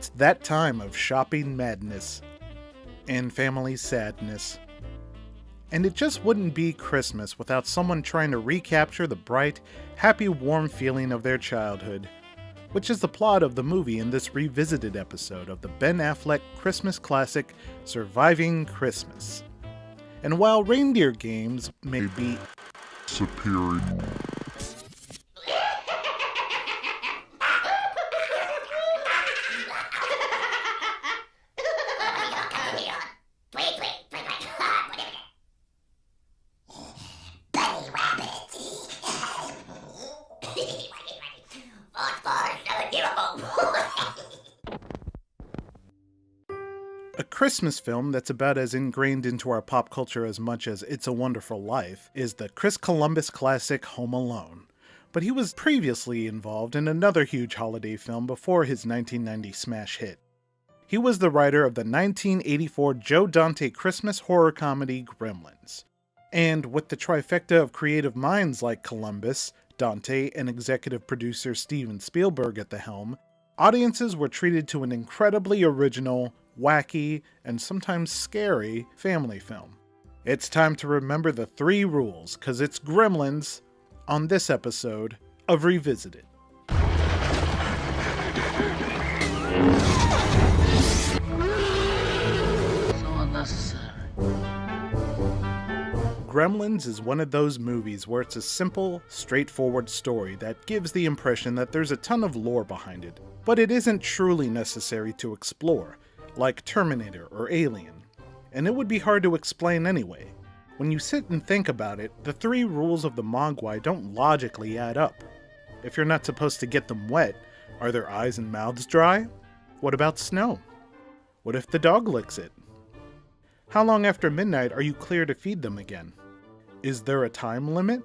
It's that time of shopping madness and family sadness. And it just wouldn't be Christmas without someone trying to recapture the bright, happy, warm feeling of their childhood, which is the plot of the movie in this revisited episode of the Ben Affleck Christmas classic, Surviving Christmas. And while reindeer games may be superior, a Christmas film that's about as ingrained into our pop culture as much as It's a Wonderful Life is the Chris Columbus classic Home Alone. But he was previously involved in another huge holiday film before his 1990 smash hit. He was the writer of the 1984 Joe Dante Christmas horror comedy Gremlins. And with the trifecta of creative minds like Columbus, Dante, and executive producer Steven Spielberg at the helm, audiences were treated to an incredibly original, wacky, and sometimes scary family film. It's time to remember the 3 rules, cause it's Gremlins on this episode of Revisited. Gremlins is one of those movies where it's a simple, straightforward story that gives the impression that there's a ton of lore behind it, but it isn't truly necessary to explore, like Terminator or Alien, and it would be hard to explain anyway. When you sit and think about it, the 3 rules of the Mogwai don't logically add up. If you're not supposed to get them wet, are their eyes and mouths dry? What about snow? What if the dog licks it? How long after midnight are you clear to feed them again? Is there a time limit?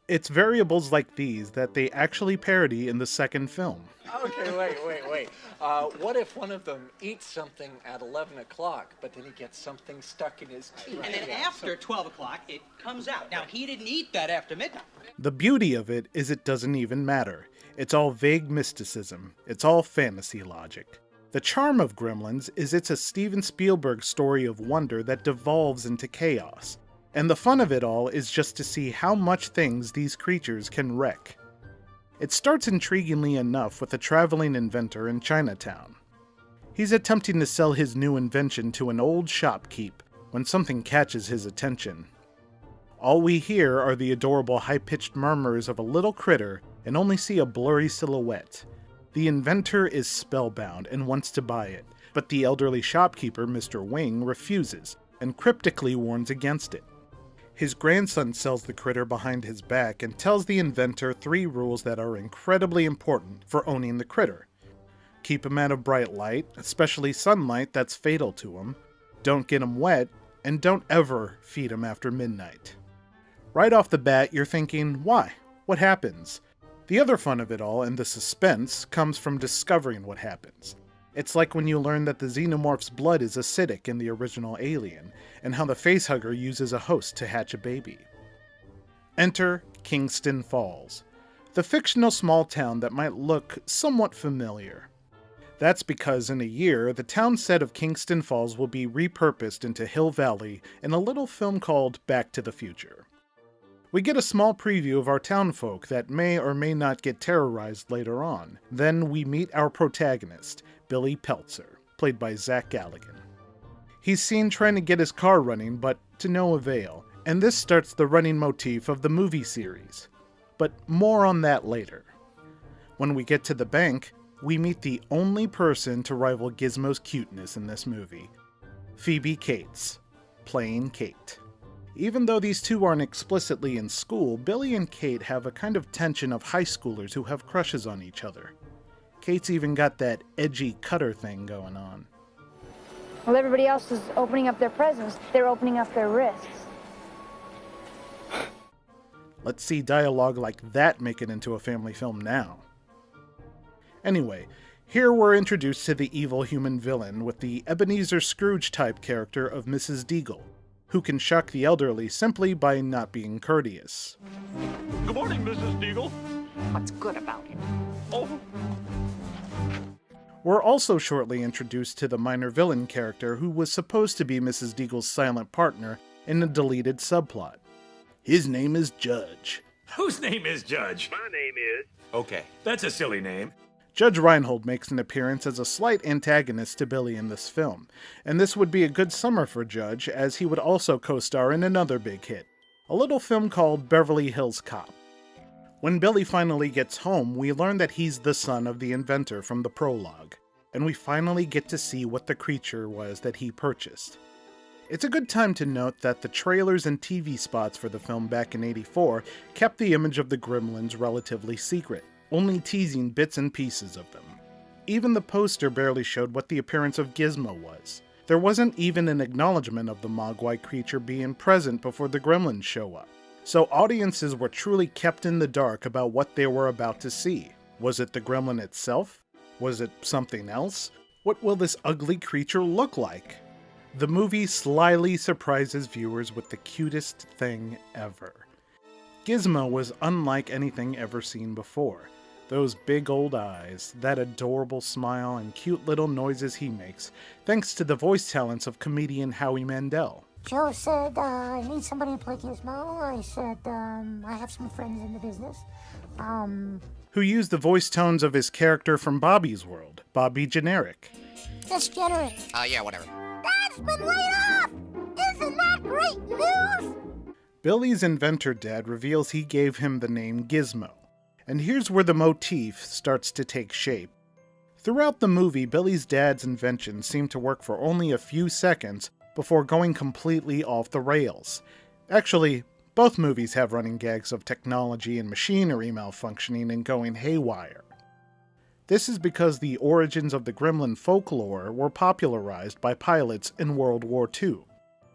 It's variables like these that they actually parody in the second film. Okay, wait. What if one of them eats something at 11 o'clock, but then he gets something stuck in his teeth? And then after 12 o'clock, it comes out. Now, he didn't eat that after midnight. The beauty of it is it doesn't even matter. It's all vague mysticism. It's all fantasy logic. The charm of Gremlins is it's a Steven Spielberg story of wonder that devolves into chaos. And the fun of it all is just to see how much things these creatures can wreck. It starts intriguingly enough with a traveling inventor in Chinatown. He's attempting to sell his new invention to an old shopkeep when something catches his attention. All we hear are the adorable high-pitched murmurs of a little critter and only see a blurry silhouette. The inventor is spellbound and wants to buy it, but the elderly shopkeeper, Mr. Wing, refuses and cryptically warns against it. His grandson sells the critter behind his back and tells the inventor 3 rules that are incredibly important for owning the critter. Keep him out of bright light, especially sunlight that's fatal to him. Don't get him wet, and don't ever feed him after midnight. Right off the bat, you're thinking, why? What happens? The other fun of it all, and the suspense, comes from discovering what happens. It's like when you learn that the xenomorph's blood is acidic in the original Alien, and how the facehugger uses a host to hatch a baby. Enter Kingston Falls, the fictional small town that might look somewhat familiar. That's because in a year, the town set of Kingston Falls will be repurposed into Hill Valley in a little film called Back to the Future. We get a small preview of our townfolk that may or may not get terrorized later on. Then we meet our protagonist, Billy Peltzer, played by Zach Galligan. He's seen trying to get his car running, but to no avail, and this starts the running motif of the movie series. But more on that later. When we get to the bank, we meet the only person to rival Gizmo's cuteness in this movie, Phoebe Cates, playing Kate. Even though these two aren't explicitly in school, Billy and Kate have a kind of tension of high schoolers who have crushes on each other. Kate's even got that edgy cutter thing going on. While everybody else is opening up their presents, they're opening up their wrists. Let's see dialogue like that make it into a family film now. Anyway, here we're introduced to the evil human villain with the Ebenezer Scrooge-type character of Mrs. Deagle, who can shock the elderly simply by not being courteous. Good morning, Mrs. Deagle. What's good about it? Oh. We're also shortly introduced to the minor villain character who was supposed to be Mrs. Deagle's silent partner in a deleted subplot. His name is Judge. Whose name is Judge? My name is... Okay, that's a silly name. Judge Reinhold makes an appearance as a slight antagonist to Billy in this film, and this would be a good summer for Judge, as he would also co-star in another big hit, a little film called Beverly Hills Cop. When Billy finally gets home, we learn that he's the son of the inventor from the prologue, and we finally get to see what the creature was that he purchased. It's a good time to note that the trailers and TV spots for the film back in '84 kept the image of the Gremlins relatively secret, only teasing bits and pieces of them. Even the poster barely showed what the appearance of Gizmo was. There wasn't even an acknowledgement of the Mogwai creature being present before the Gremlins show up. So audiences were truly kept in the dark about what they were about to see. Was it the gremlin itself? Was it something else? What will this ugly creature look like? The movie slyly surprises viewers with the cutest thing ever. Gizmo was unlike anything ever seen before. Those big old eyes, that adorable smile, and cute little noises he makes, thanks to the voice talents of comedian Howie Mandel. Joe said, I need somebody to play Gizmo. I said, I have some friends in the business. Who used the voice tones of his character from Bobby's World, Bobby Generic. That's generic. Yeah, whatever. Dad's been laid off! Isn't that great news? Billy's inventor dad reveals he gave him the name Gizmo. And here's where the motif starts to take shape. Throughout the movie, Billy's dad's inventions seem to work for only a few seconds before going completely off the rails. Actually, both movies have running gags of technology and machinery malfunctioning and going haywire. This is because the origins of the gremlin folklore were popularized by pilots in World War II.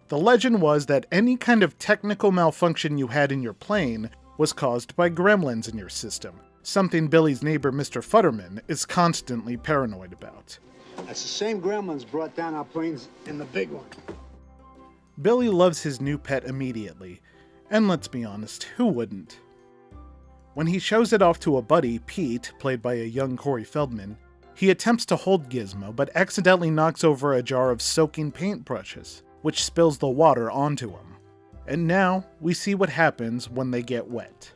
The legend was that any kind of technical malfunction you had in your plane was caused by gremlins in your system, something Billy's neighbor Mr. Futterman is constantly paranoid about. That's the same gremlins brought down our planes in the big one. Billy loves his new pet immediately, and let's be honest, who wouldn't? When he shows it off to a buddy, Pete, played by a young Corey Feldman, he attempts to hold Gizmo but accidentally knocks over a jar of soaking paintbrushes, which spills the water onto him. And now, we see what happens when they get wet.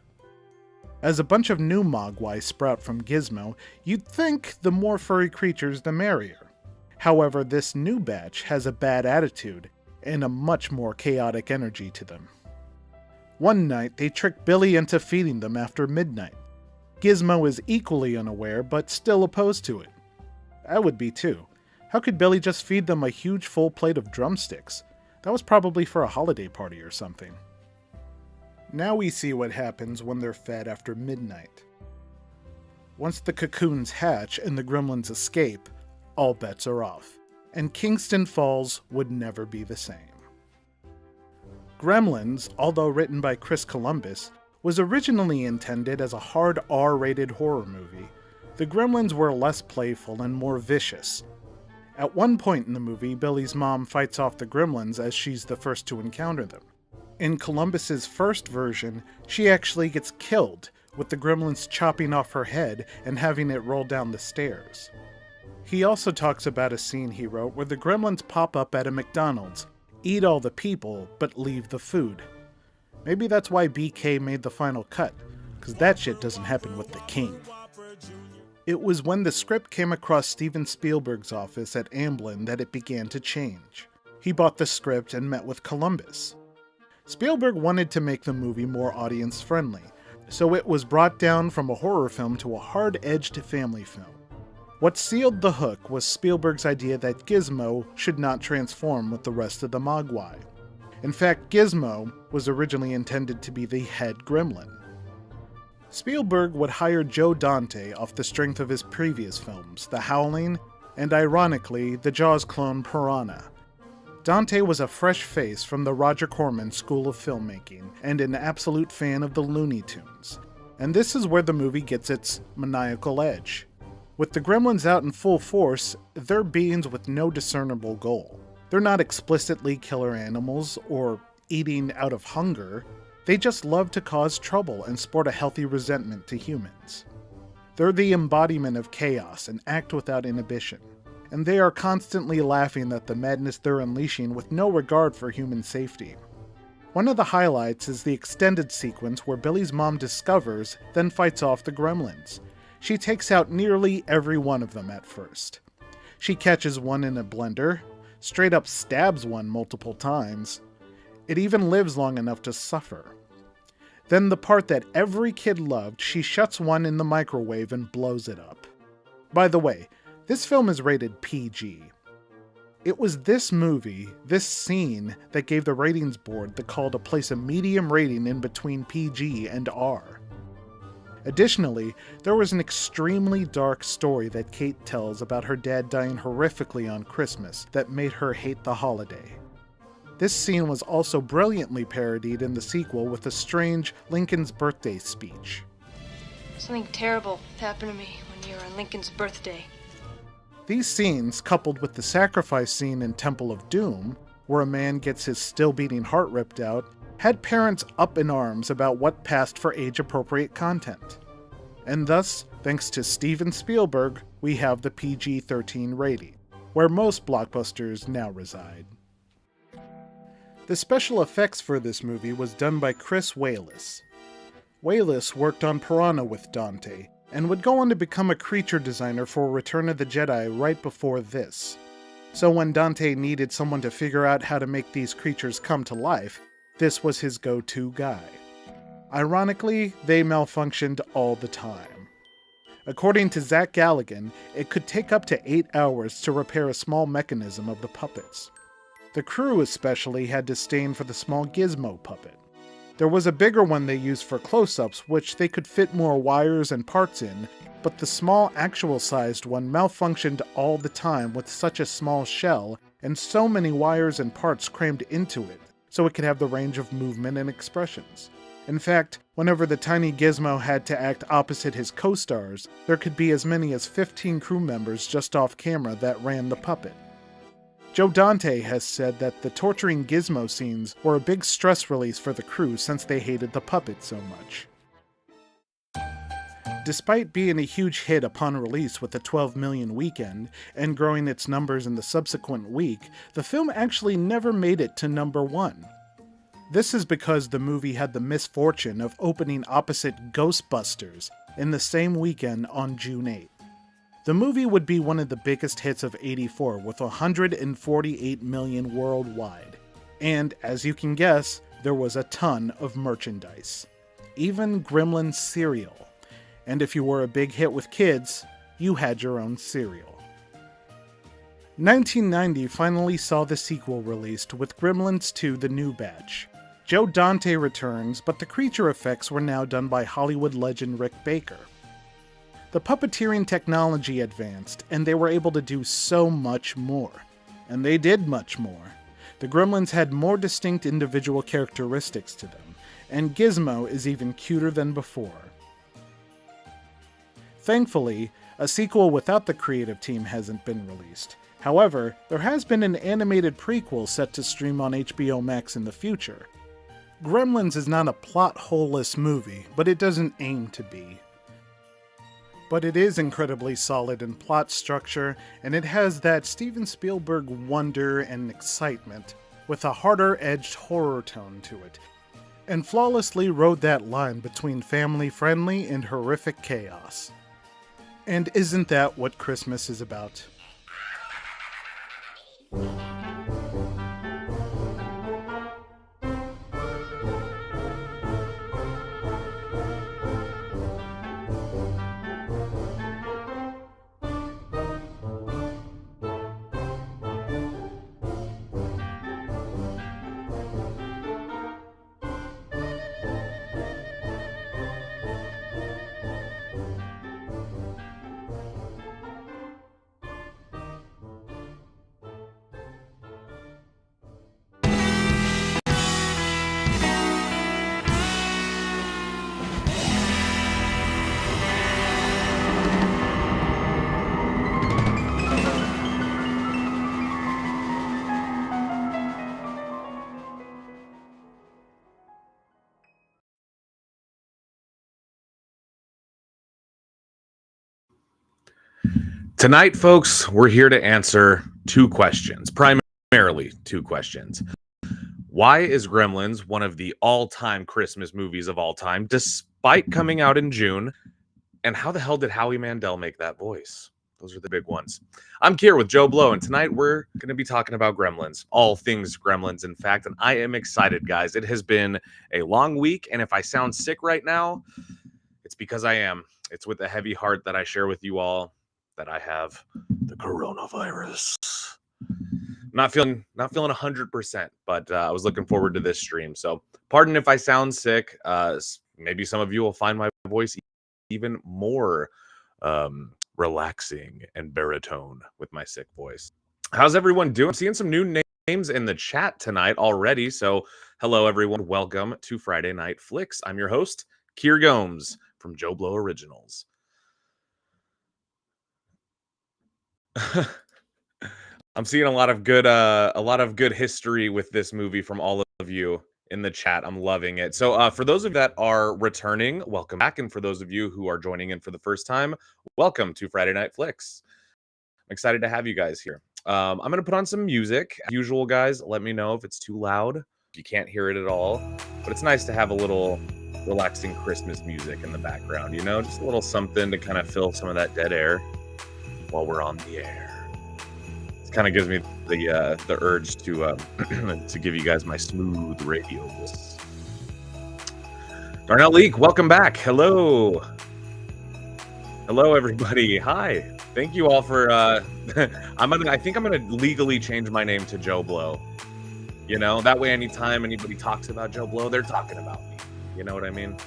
As a bunch of new Mogwai sprout from Gizmo, you'd think the more furry creatures the merrier. However, this new batch has a bad attitude, and a much more chaotic energy to them. One night, they trick Billy into feeding them after midnight. Gizmo is equally unaware, but still opposed to it. I would be too. How could Billy just feed them a huge full plate of drumsticks? That was probably for a holiday party or something. Now we see what happens when they're fed after midnight. Once the cocoons hatch and the gremlins escape, all bets are off, and Kingston Falls would never be the same. Gremlins, although written by Chris Columbus, was originally intended as a hard R-rated horror movie. The Gremlins were less playful and more vicious. At one point in the movie, Billy's mom fights off the Gremlins as she's the first to encounter them. In Columbus's first version, she actually gets killed, with the Gremlins chopping off her head and having it roll down the stairs. He also talks about a scene he wrote where the Gremlins pop up at a McDonald's, eat all the people, but leave the food. Maybe that's why BK made the final cut, because that shit doesn't happen with the king. It was when the script came across Steven Spielberg's office at Amblin that it began to change. He bought the script and met with Columbus. Spielberg wanted to make the movie more audience-friendly, so it was brought down from a horror film to a hard-edged family film. What sealed the hook was Spielberg's idea that Gizmo should not transform with the rest of the Mogwai. In fact, Gizmo was originally intended to be the head gremlin. Spielberg would hire Joe Dante off the strength of his previous films, The Howling, and ironically, the Jaws clone Piranha. Dante was a fresh face from the Roger Corman School of Filmmaking, and an absolute fan of the Looney Tunes. And this is where the movie gets its maniacal edge. With the Gremlins out in full force, they're beings with no discernible goal. They're not explicitly killer animals, or eating out of hunger. They just love to cause trouble and sport a healthy resentment to humans. They're the embodiment of chaos and act without inhibition. And they are constantly laughing at the madness they're unleashing with no regard for human safety. One of the highlights is the extended sequence where Billy's mom discovers, then fights off the Gremlins. She takes out nearly every one of them at first. She catches one in a blender, straight up stabs one multiple times. It even lives long enough to suffer. Then the part that every kid loved, she shuts one in the microwave and blows it up. By the way, this film is rated PG. It was this movie, this scene, that gave the ratings board the call to place a medium rating in between PG and R. Additionally, there was an extremely dark story that Kate tells about her dad dying horrifically on Christmas that made her hate the holiday. This scene was also brilliantly parodied in the sequel with a strange Lincoln's birthday speech. Something terrible happened to me when you were on Lincoln's birthday. These scenes, coupled with the sacrifice scene in Temple of Doom, where a man gets his still-beating heart ripped out, had parents up in arms about what passed for age-appropriate content. And thus, thanks to Steven Spielberg, we have the PG-13 rating, where most blockbusters now reside. The special effects for this movie was done by Chris Walas. Walas worked on Piranha with Dante, and would go on to become a creature designer for Return of the Jedi right before this. So when Dante needed someone to figure out how to make these creatures come to life, this was his go-to guy. Ironically, they malfunctioned all the time. According to Zach Galligan, it could take up to 8 hours to repair a small mechanism of the puppets. The crew especially had disdain for the small Gizmo puppet. There was a bigger one they used for close-ups, which they could fit more wires and parts in, but the small actual-sized one malfunctioned all the time with such a small shell and so many wires and parts crammed into it, so it could have the range of movement and expressions. In fact, whenever the tiny Gizmo had to act opposite his co-stars, there could be as many as 15 crew members just off camera that ran the puppet. Joe Dante has said that the torturing Gizmo scenes were a big stress release for the crew since they hated the puppet so much. Despite being a huge hit upon release with a 12 million weekend, and growing its numbers in the subsequent week, the film actually never made it to number 1. This is because the movie had the misfortune of opening opposite Ghostbusters in the same weekend on June 8. The movie would be one of the biggest hits of '84 with 148 million worldwide. And, as you can guess, there was a ton of merchandise. Even Gremlins cereal. And if you were a big hit with kids, you had your own cereal. 1990 finally saw the sequel released with Gremlins 2: The New Batch. Joe Dante returns, but the creature effects were now done by Hollywood legend Rick Baker. The puppeteering technology advanced, and they were able to do so much more. And they did much more. The Gremlins had more distinct individual characteristics to them, and Gizmo is even cuter than before. Thankfully, a sequel without the creative team hasn't been released. However, there has been an animated prequel set to stream on HBO Max in the future. Gremlins is not a plot-holeless movie, but it doesn't aim to be. But it is incredibly solid in plot structure, and it has that Steven Spielberg wonder and excitement, with a harder-edged horror tone to it, and flawlessly rode that line between family-friendly and horrific chaos. And isn't that what Christmas is about? Tonight, folks, we're here to answer two questions, primarily two questions. Why is Gremlins one of the all-time Christmas movies of all time, despite coming out in June? And how the hell did Howie Mandel make that voice? Those are the big ones. I'm Kier with Joe Blow, and tonight we're going to be talking about Gremlins, all things Gremlins, in fact, and I am excited, guys. It has been a long week, and if I sound sick right now, it's because I am. It's with a heavy heart that I share with you all that I have the coronavirus. Not feeling 100%, but I was looking forward to this stream. So pardon if I sound sick. Maybe some of you will find my voice even more relaxing and baritone with my sick voice. How's everyone doing? I'm seeing some new names in the chat tonight already. So hello, everyone. Welcome to Friday Night Flicks. I'm your host, Kier Gomes from Joe Blow Originals. I'm seeing a lot of good history with this movie from all of you in the chat. I'm loving it. So for those of you that are returning, welcome back. And for those of you who are joining in for the first time, welcome to Friday Night Flicks. I'm excited to have you guys here. I'm going to put on some music. As usual, guys, let me know if it's too loud, if you can't hear it at all. But it's nice to have a little relaxing Christmas music in the background, you know, just a little something to kind of fill some of that dead air while we're on the air. Kind of gives me the urge to to give you guys my smooth radio voice. Darnell Leak, welcome back. Hello everybody. Hi. Thank you all for I think I'm gonna legally change my name to Joe Blow. You know, that way anytime anybody talks about Joe Blow, they're talking about me. You know what I mean?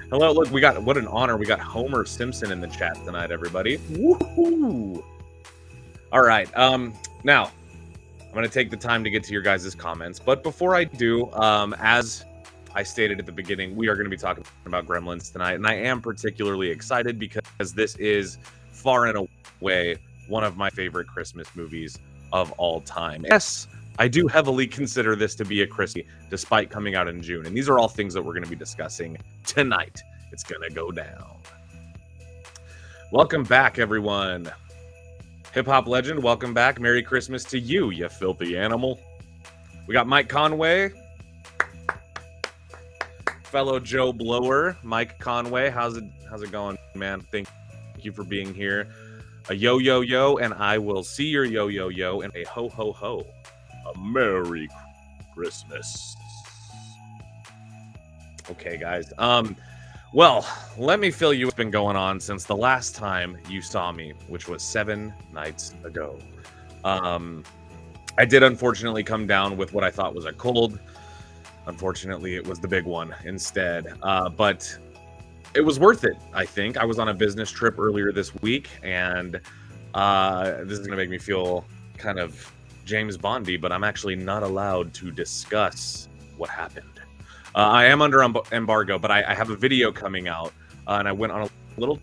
Hello, look, what an honor. We got Homer Simpson in the chat tonight, everybody. Woohoo! All right. Now, I'm going to take the time to get to your guys' comments. But before I do, as I stated at the beginning, we are going to be talking about Gremlins tonight. And I am particularly excited because this is far and away one of my favorite Christmas movies of all time. Yes, I do heavily consider this to be a Christmas, despite coming out in June. And these are all things that we're going to be discussing tonight. It's going to go down. Welcome back, everyone. Hip-hop legend, welcome back. Merry Christmas to you, you filthy animal. We got Mike Conway. Fellow Joe Blower, Mike Conway. How's it going, man? Thank you for being here. A yo-yo-yo, and I will see your yo-yo-yo, and a ho-ho-ho. A Merry Christmas. Okay, guys. Well, let me fill you what's been going on since the last time you saw me, which was 7 nights ago. I did unfortunately come down with what I thought was a cold. Unfortunately, it was the big one instead. But it was worth it, I think. I was on a business trip earlier this week, and this is going to make me feel kind of James Bondy, but I'm actually not allowed to discuss what happened. I am under embargo, but I have a video coming out, and I went on a little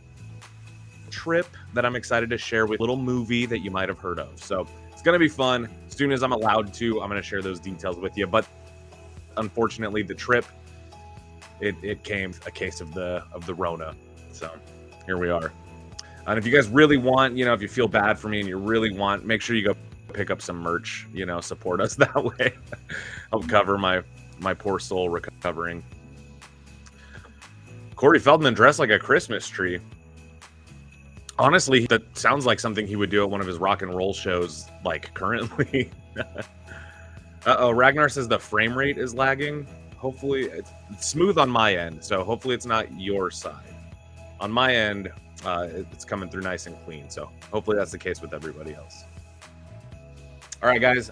trip that I'm excited to share with a little movie that you might have heard of. So it's going to be fun. As soon as I'm allowed to, I'm going to share those details with you. But unfortunately, the trip, it came a case of the Rona. So here we are. And if you guys really want, if you feel bad for me and you really want, make sure you go pick up some merch, support us that way. Help cover my poor soul recovering. Corey Feldman dressed like a Christmas tree. Honestly, that sounds like something he would do at one of his rock and roll shows, like currently. Uh-oh, Ragnar says the frame rate is lagging. Hopefully, it's smooth on my end, so hopefully it's not your side. On my end, it's coming through nice and clean, so hopefully that's the case with everybody else. All right, guys.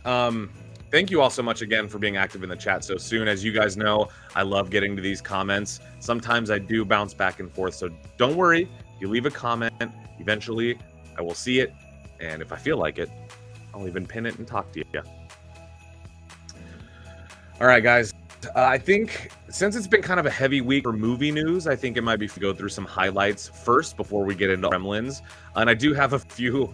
Thank you all so much again for being active in the chat so soon. As you guys know, I love getting to these comments. Sometimes I do bounce back and forth, so don't worry. If you leave a comment, eventually I will see it, and if I feel like it, I'll even pin it and talk to you. All right, guys. I think since it's been kind of a heavy week for movie news, I think it might be to go through some highlights first before we get into Gremlins. And I do have a few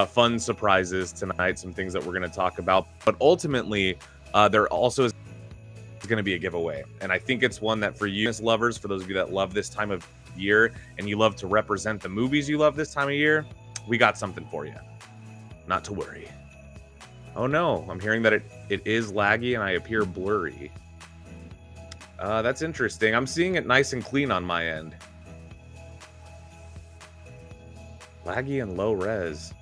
fun surprises tonight, some things that we're going to talk about. But ultimately, there also is going to be a giveaway. And I think it's one that for you lovers, for those of you that love this time of of year and you love to represent the movies you love this time of year, we got something for you. Not to worry. Oh no, I'm hearing that it is laggy and I appear blurry. That's interesting. I'm seeing it nice and clean on my end. Laggy and low res.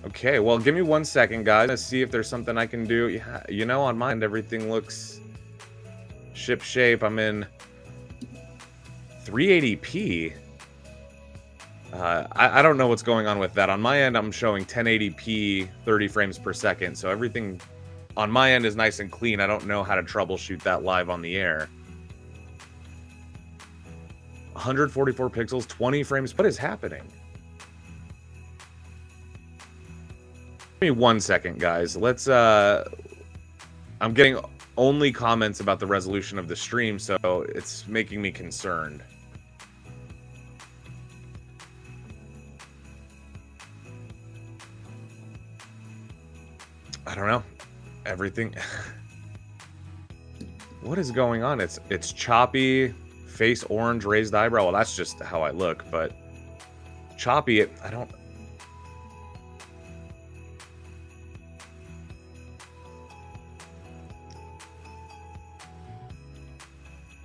Okay, well, give me 1 second, guys. Let's see if there's something I can do. Yeah, you know, on my end, everything looks ship shape. I'm in 380p. I don't know what's going on with that. On my end, I'm showing 1080p, 30 frames per second. So everything on my end is nice and clean. I don't know how to troubleshoot that live on the air. 144 pixels, 20 frames. What is happening? Give me 1 second, guys. Let's I'm getting only comments about the resolution of the stream, so it's making me concerned. I don't know. Everything. What is going on? It's choppy, face orange, raised eyebrow. Well, that's just how I look, but choppy, I don't.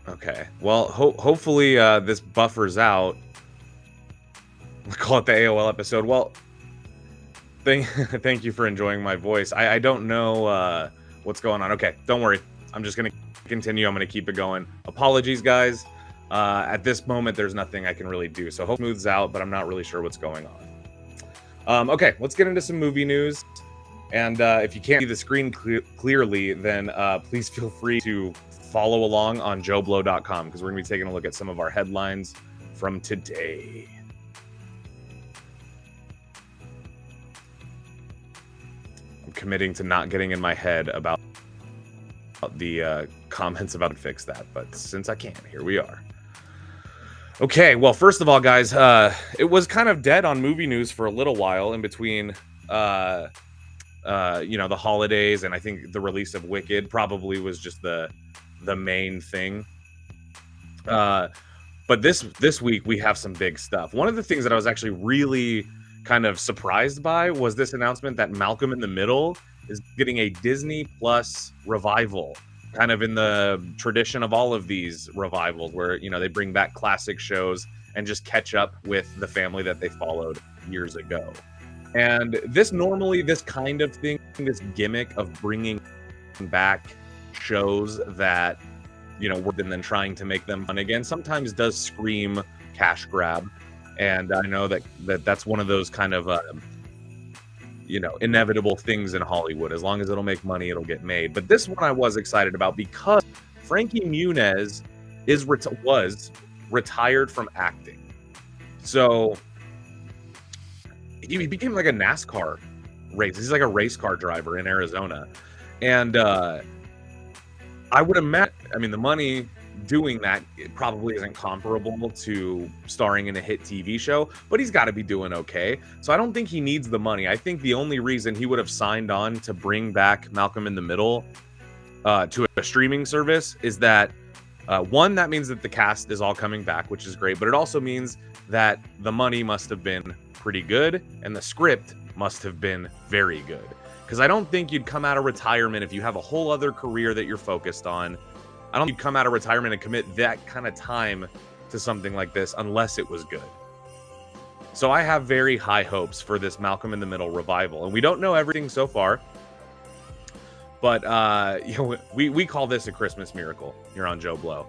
Okay. Well, hopefully this buffers out. We'll call it the AOL episode. Well, thank you for enjoying my voice. I don't know what's going on. Okay, don't worry. I'm just going to continue. I'm going to keep it going. Apologies, guys. At this moment, there's nothing I can really do. So hope it smooths out, but I'm not really sure what's going on. Okay, let's get into some movie news. And if you can't see the screen clearly, then please feel free to follow along on joblo.com because we're going to be taking a look at some of our headlines from today. I'm committing to not getting in my head about the comments about fix that, but since I can, here we are. Okay, well, first of all, guys, it was kind of dead on movie news for a little while in between the holidays, and I think the release of Wicked probably was just the main thing. But this week we have some big stuff. One of the things that I was actually really kind of surprised by was this announcement that Malcolm in the Middle is getting a Disney Plus revival, kind of in the tradition of all of these revivals where, you know, they bring back classic shows and just catch up with the family that they followed years ago. And this kind of thing, this gimmick of bringing back shows that, you know, and then trying to make them fun again, sometimes does scream cash grab. And I know that's one of those kind of, inevitable things in Hollywood. As long as it'll make money, it'll get made. But this one I was excited about because Frankie Muniz was retired from acting. So he became like a NASCAR race. He's like a race car driver in Arizona. And I would imagine, the money doing that, it probably isn't comparable to starring in a hit TV show, but he's got to be doing okay. So I don't think he needs the money. I think the only reason he would have signed on to bring back Malcolm in the Middle to a streaming service is that, one, that means that the cast is all coming back, which is great, but it also means that the money must have been pretty good and the script must have been very good. Because I don't think you'd come out of retirement if you have a whole other career that you're focused on. I don't think you'd come out of retirement and commit that kind of time to something like this unless it was good. So I have very high hopes for this Malcolm in the Middle revival. And we don't know everything so far. But we call this a Christmas miracle here on Joe Blow.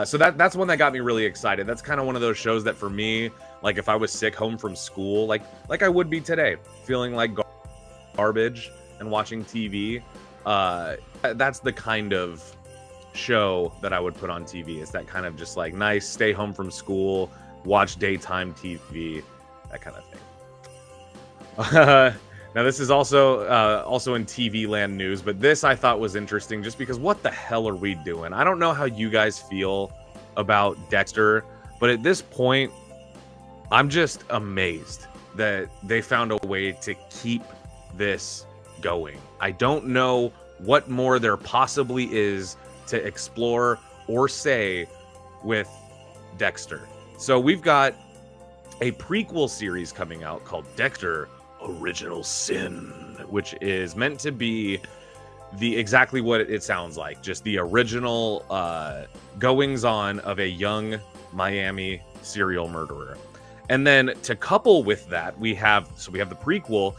So that's one that got me really excited. That's kind of one of those shows that for me, like if I was sick home from school, like I would be today, feeling like garbage and watching TV, that's the kind of show that I would put on TV. It's that kind of just like nice, stay home from school, watch daytime TV, that kind of thing. Now this is also in TV land news, but this I thought was interesting just because what the hell are we doing? I don't know how you guys feel about Dexter, but at this point, I'm just amazed that they found a way to keep this going. I don't know what more there possibly is to explore or say with Dexter. So we've got a prequel series coming out called Dexter Original Sin, which is meant to be exactly what it sounds like, just the original goings on of a young Miami serial murderer. And then to couple with that, we have the prequel,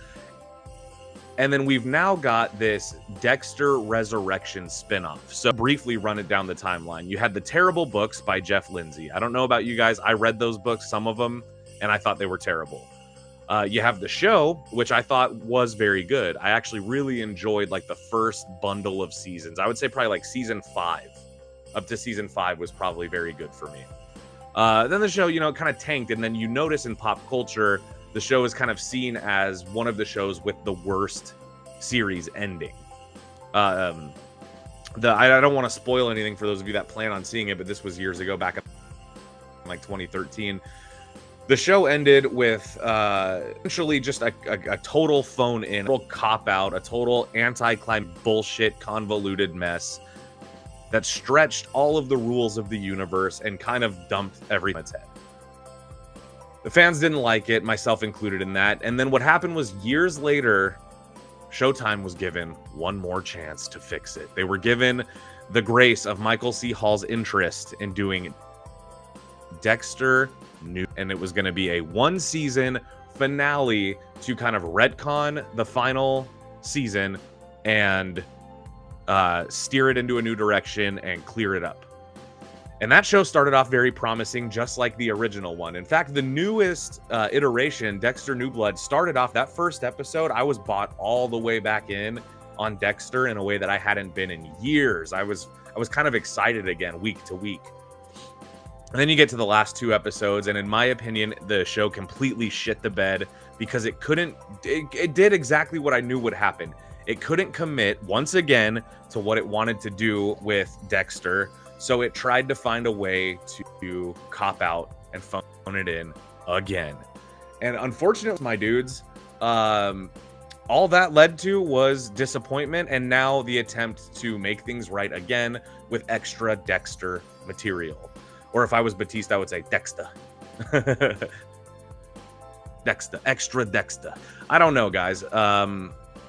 and then we've now got this Dexter Resurrection spinoff. So briefly run it down the timeline. You had the terrible books by Jeff Lindsay. I don't know about you guys. I read those books, some of them, and I thought they were terrible. You have the show, which I thought was very good. I actually really enjoyed like the first bundle of seasons. I would say probably like season 5. Up to season 5 was probably very good for me. Then the show, kind of tanked. And then you notice in pop culture, the show is kind of seen as one of the shows with the worst series ending. I don't want to spoil anything for those of you that plan on seeing it, but this was years ago, back in like 2013. The show ended with essentially just a total phone-in, a total cop-out, a total anti-climb bullshit convoluted mess that stretched all of the rules of the universe and kind of dumped everything on its head. The fans didn't like it, myself included in that. And then what happened was years later, Showtime was given one more chance to fix it. They were given the grace of Michael C. Hall's interest in doing Dexter New, and it was going to be a 1-season finale to kind of retcon the final season and steer it into a new direction and clear it up. And that show started off very promising, just like the original one. In fact, the newest iteration, Dexter New Blood, started off that first episode. I was bought all the way back in on Dexter in a way that I hadn't been in years. I was kind of excited again, week to week. And then you get to the last 2 episodes, and in my opinion, the show completely shit the bed because it did exactly what I knew would happen. It couldn't commit, once again, to what it wanted to do with Dexter, so it tried to find a way to cop out and phone it in again. And unfortunately, my dudes, all that led to was disappointment, and now the attempt to make things right again with extra Dexter material. Or if I was Batista, I would say Dexter. Dexter, extra Dexter. I don't know, guys.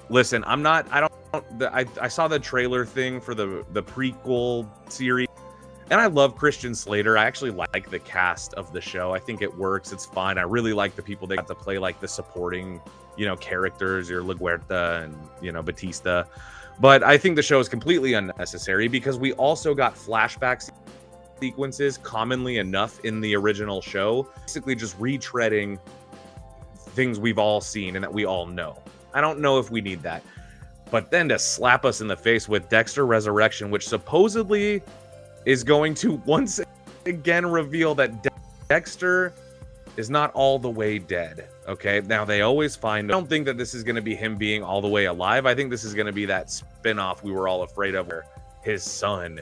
Listen, I saw the trailer thing for the prequel series, and I love Christian Slater. I actually like the cast of the show. I think it works. It's fine. I really like the people that got to play like the supporting, characters, your LaGuerta and, Batista. But I think the show is completely unnecessary because we also got flashbacks sequences commonly enough in the original show, basically just retreading things we've all seen and that we all know. I don't know if we need that. But then to slap us in the face with Dexter Resurrection, which supposedly is going to once again reveal that Dexter is not all the way dead. Okay, now they always find, I don't think that this is going to be him being all the way alive. I think this is going to be that spin-off we were all afraid of where his son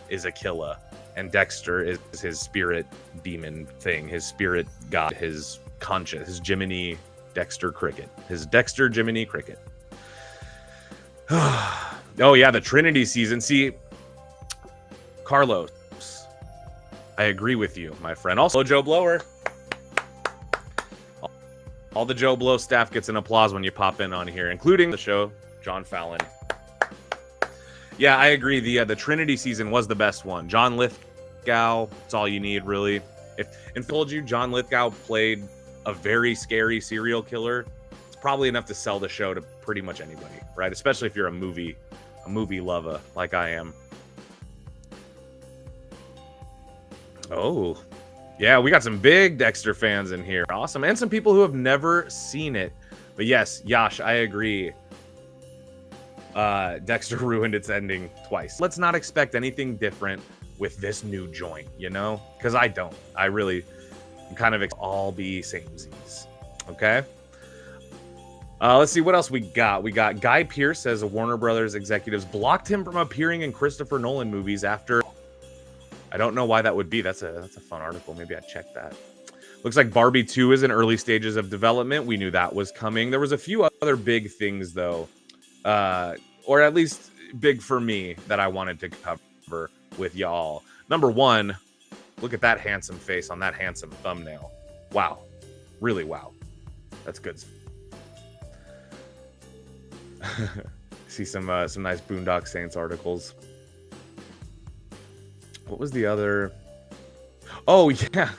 is a killer. And Dexter is his spirit demon thing, his spirit god, his conscience, his Jiminy Dexter Cricket, his Dexter Jiminy Cricket. Oh yeah, the Trinity season. See, Carlos, I agree with you, my friend. Also, Joe Blower. All the Joe Blow staff gets an applause when you pop in on here, including the show, John Fallon. Yeah, I agree. The Trinity season was the best one. John Lithgow, it's all you need, really. If told you John Lithgow played a very scary serial killer, it's probably enough to sell the show to pretty much anybody, right? Especially if you're a movie lover like I am. Oh, yeah, we got some big Dexter fans in here. Awesome. And some people who have never seen it. But yes, Yash, I agree. Dexter ruined its ending twice. Let's not expect anything different with this new joint, Because I don't. I really kind of all be samesies. Okay? Let's see what else we got. We got Guy Pearce says Warner Brothers executives blocked him from appearing in Christopher Nolan movies after... I don't know why that would be. That's a fun article. Maybe I'd check that. Looks like Barbie 2 is in early stages of development. We knew that was coming. There was a few other big things, though. Or at least big for me that I wanted to cover with y'all. Number one, look at that handsome face on that handsome thumbnail. Wow. Really wow. That's good. See some nice Boondock Saints articles. What was the other? Oh, yeah.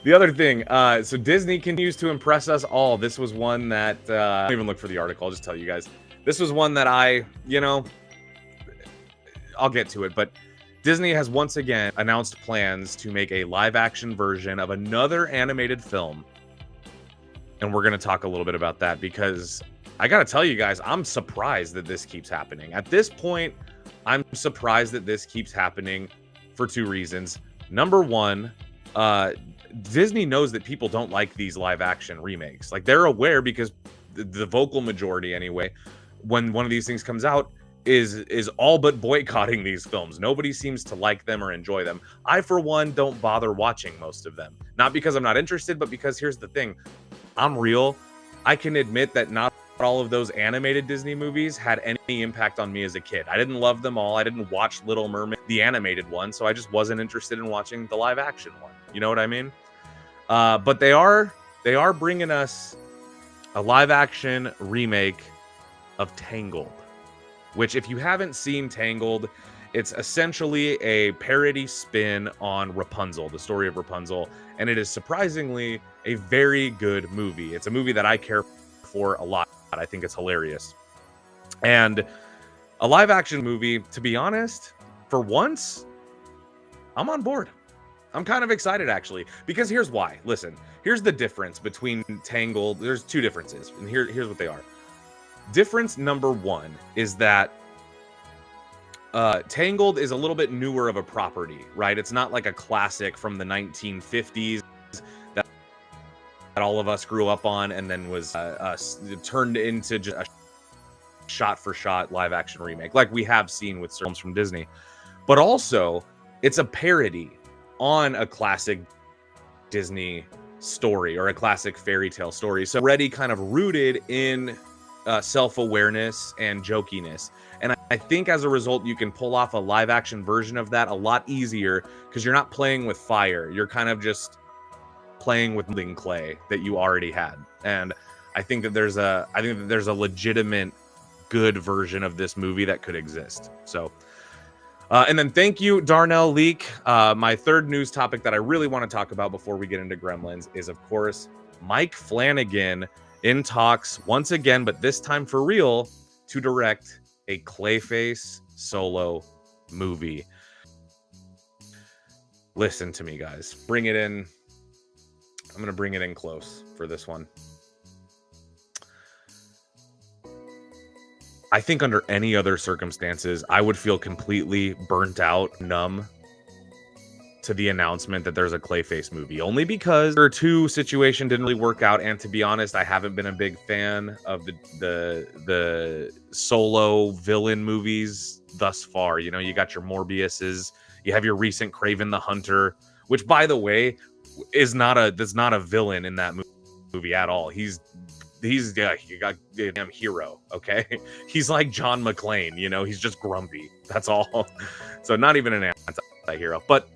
The other thing, so Disney continues to impress us all. This was one that, I don't even look for the article, I'll just tell you guys. This was one that I'll get to it, but Disney has once again announced plans to make a live-action version of another animated film. And we're going to talk a little bit about that because I got to tell you guys, I'm surprised that this keeps happening. At this point, I'm surprised that this keeps happening for two reasons. Number one, Disney knows that people don't like these live-action remakes. Like, they're aware because the vocal majority, anyway, when one of these things comes out, is all but boycotting these films. Nobody seems to like them or enjoy them. I, for one, don't bother watching most of them. Not because I'm not interested, but because here's the thing. I'm real. I can admit that not all of those animated Disney movies had any impact on me as a kid. I didn't love them all. I didn't watch Little Mermaid, the animated one, so I just wasn't interested in watching the live action one. You know what I mean? But they are bringing us a live action remake of Tangled, which, if you haven't seen Tangled, it's essentially a parody spin on Rapunzel, the story of Rapunzel, and it is surprisingly a very good movie. It's a movie that I care for a lot. I think it's hilarious. And a live action movie, to be honest, for once, I'm on board. I'm kind of excited, actually, because here's why. Listen, here's the difference between Tangled. There's two differences, and here's what they are. Difference number one is that Tangled is a little bit newer of a property, right? It's not like a classic from the 1950s that all of us grew up on and then was turned into just a shot-for-shot live-action remake, like we have seen with films from Disney. But also, it's a parody on a classic Disney story or a classic fairy tale story. So already kind of rooted in self-awareness and jokiness. And I think as a result, you can pull off a live-action version of that a lot easier because you're not playing with fire. You're kind of just playing with living clay that you already had. And I think that there's a legitimate good version of this movie that could exist. So and then thank you, Darnell Leak. My third news topic that I really want to talk about before we get into Gremlins is, of course, Mike Flanagan in talks once again, but this time for real, to direct a Clayface solo movie. Listen to me, guys. Bring it in. I'm going to bring it in close for this one. I think under any other circumstances, I would feel completely burnt out, numb to the announcement that there's a Clayface movie, only because their two situation didn't really work out. And to be honest, I haven't been a big fan of the solo villain movies thus far. You know, you got your Morbiuses, you have your recent Kraven the Hunter, which, by the way, that's not a villain in that movie at all. He's a damn hero, okay? He's like John McClane, you know, he's just grumpy. That's all. So not even an anti-hero. But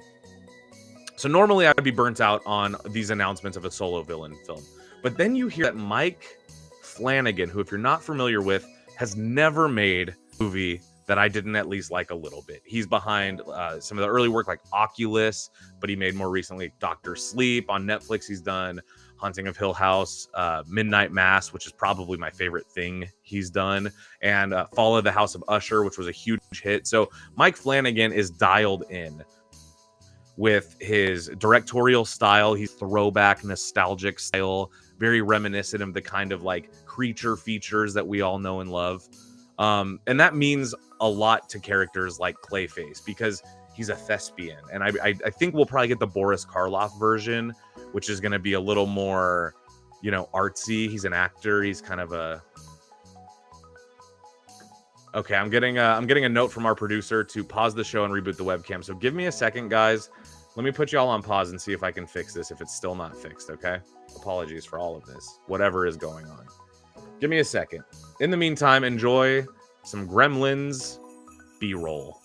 so normally I'd be burnt out on these announcements of a solo villain film. But then you hear that Mike Flanagan, who, if you're not familiar with, has never made a movie that I didn't at least like a little bit. He's behind some of the early work like Oculus, but he made more recently Dr. Sleep on Netflix. He's done Haunting of Hill House, Midnight Mass, which is probably my favorite thing he's done, and Fall of the House of Usher, which was a huge hit. So Mike Flanagan is dialed in with his directorial style. He's throwback, nostalgic style, very reminiscent of the kind of like creature features that we all know and love. And that means a lot to characters like Clayface because he's a thespian. And I think we'll probably get the Boris Karloff version, which is going to be a little more, you know, artsy. He's an actor. He's kind of a... Okay, I'm getting a note from our producer to pause the show and reboot the webcam. So give me a second, guys. Let me put you all on pause and see if I can fix this if it's still not fixed, okay? Apologies for all of this, whatever is going on. Give me a second. In the meantime, enjoy some Gremlins B-roll.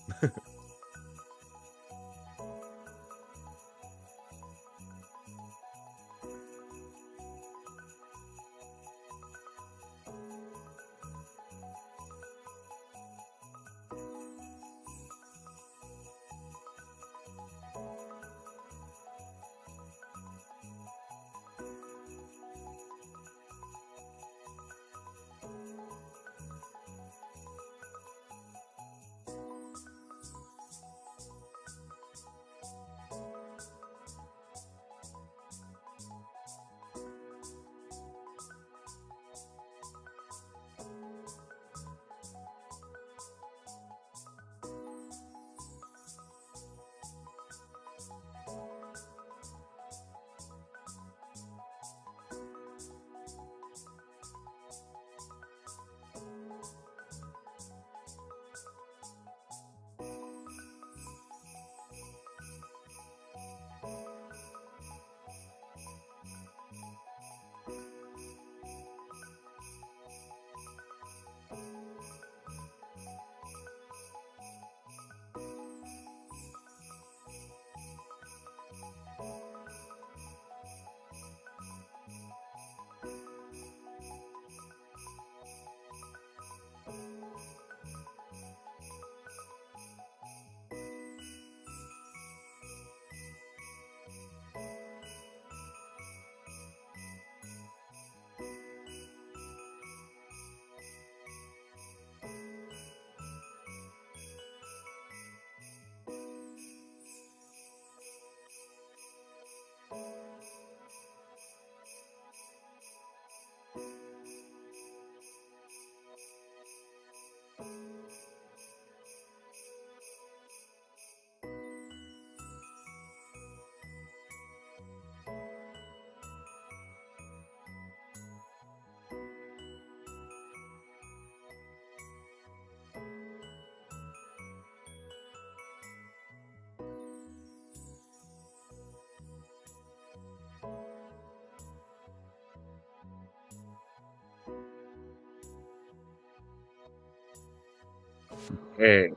Hey,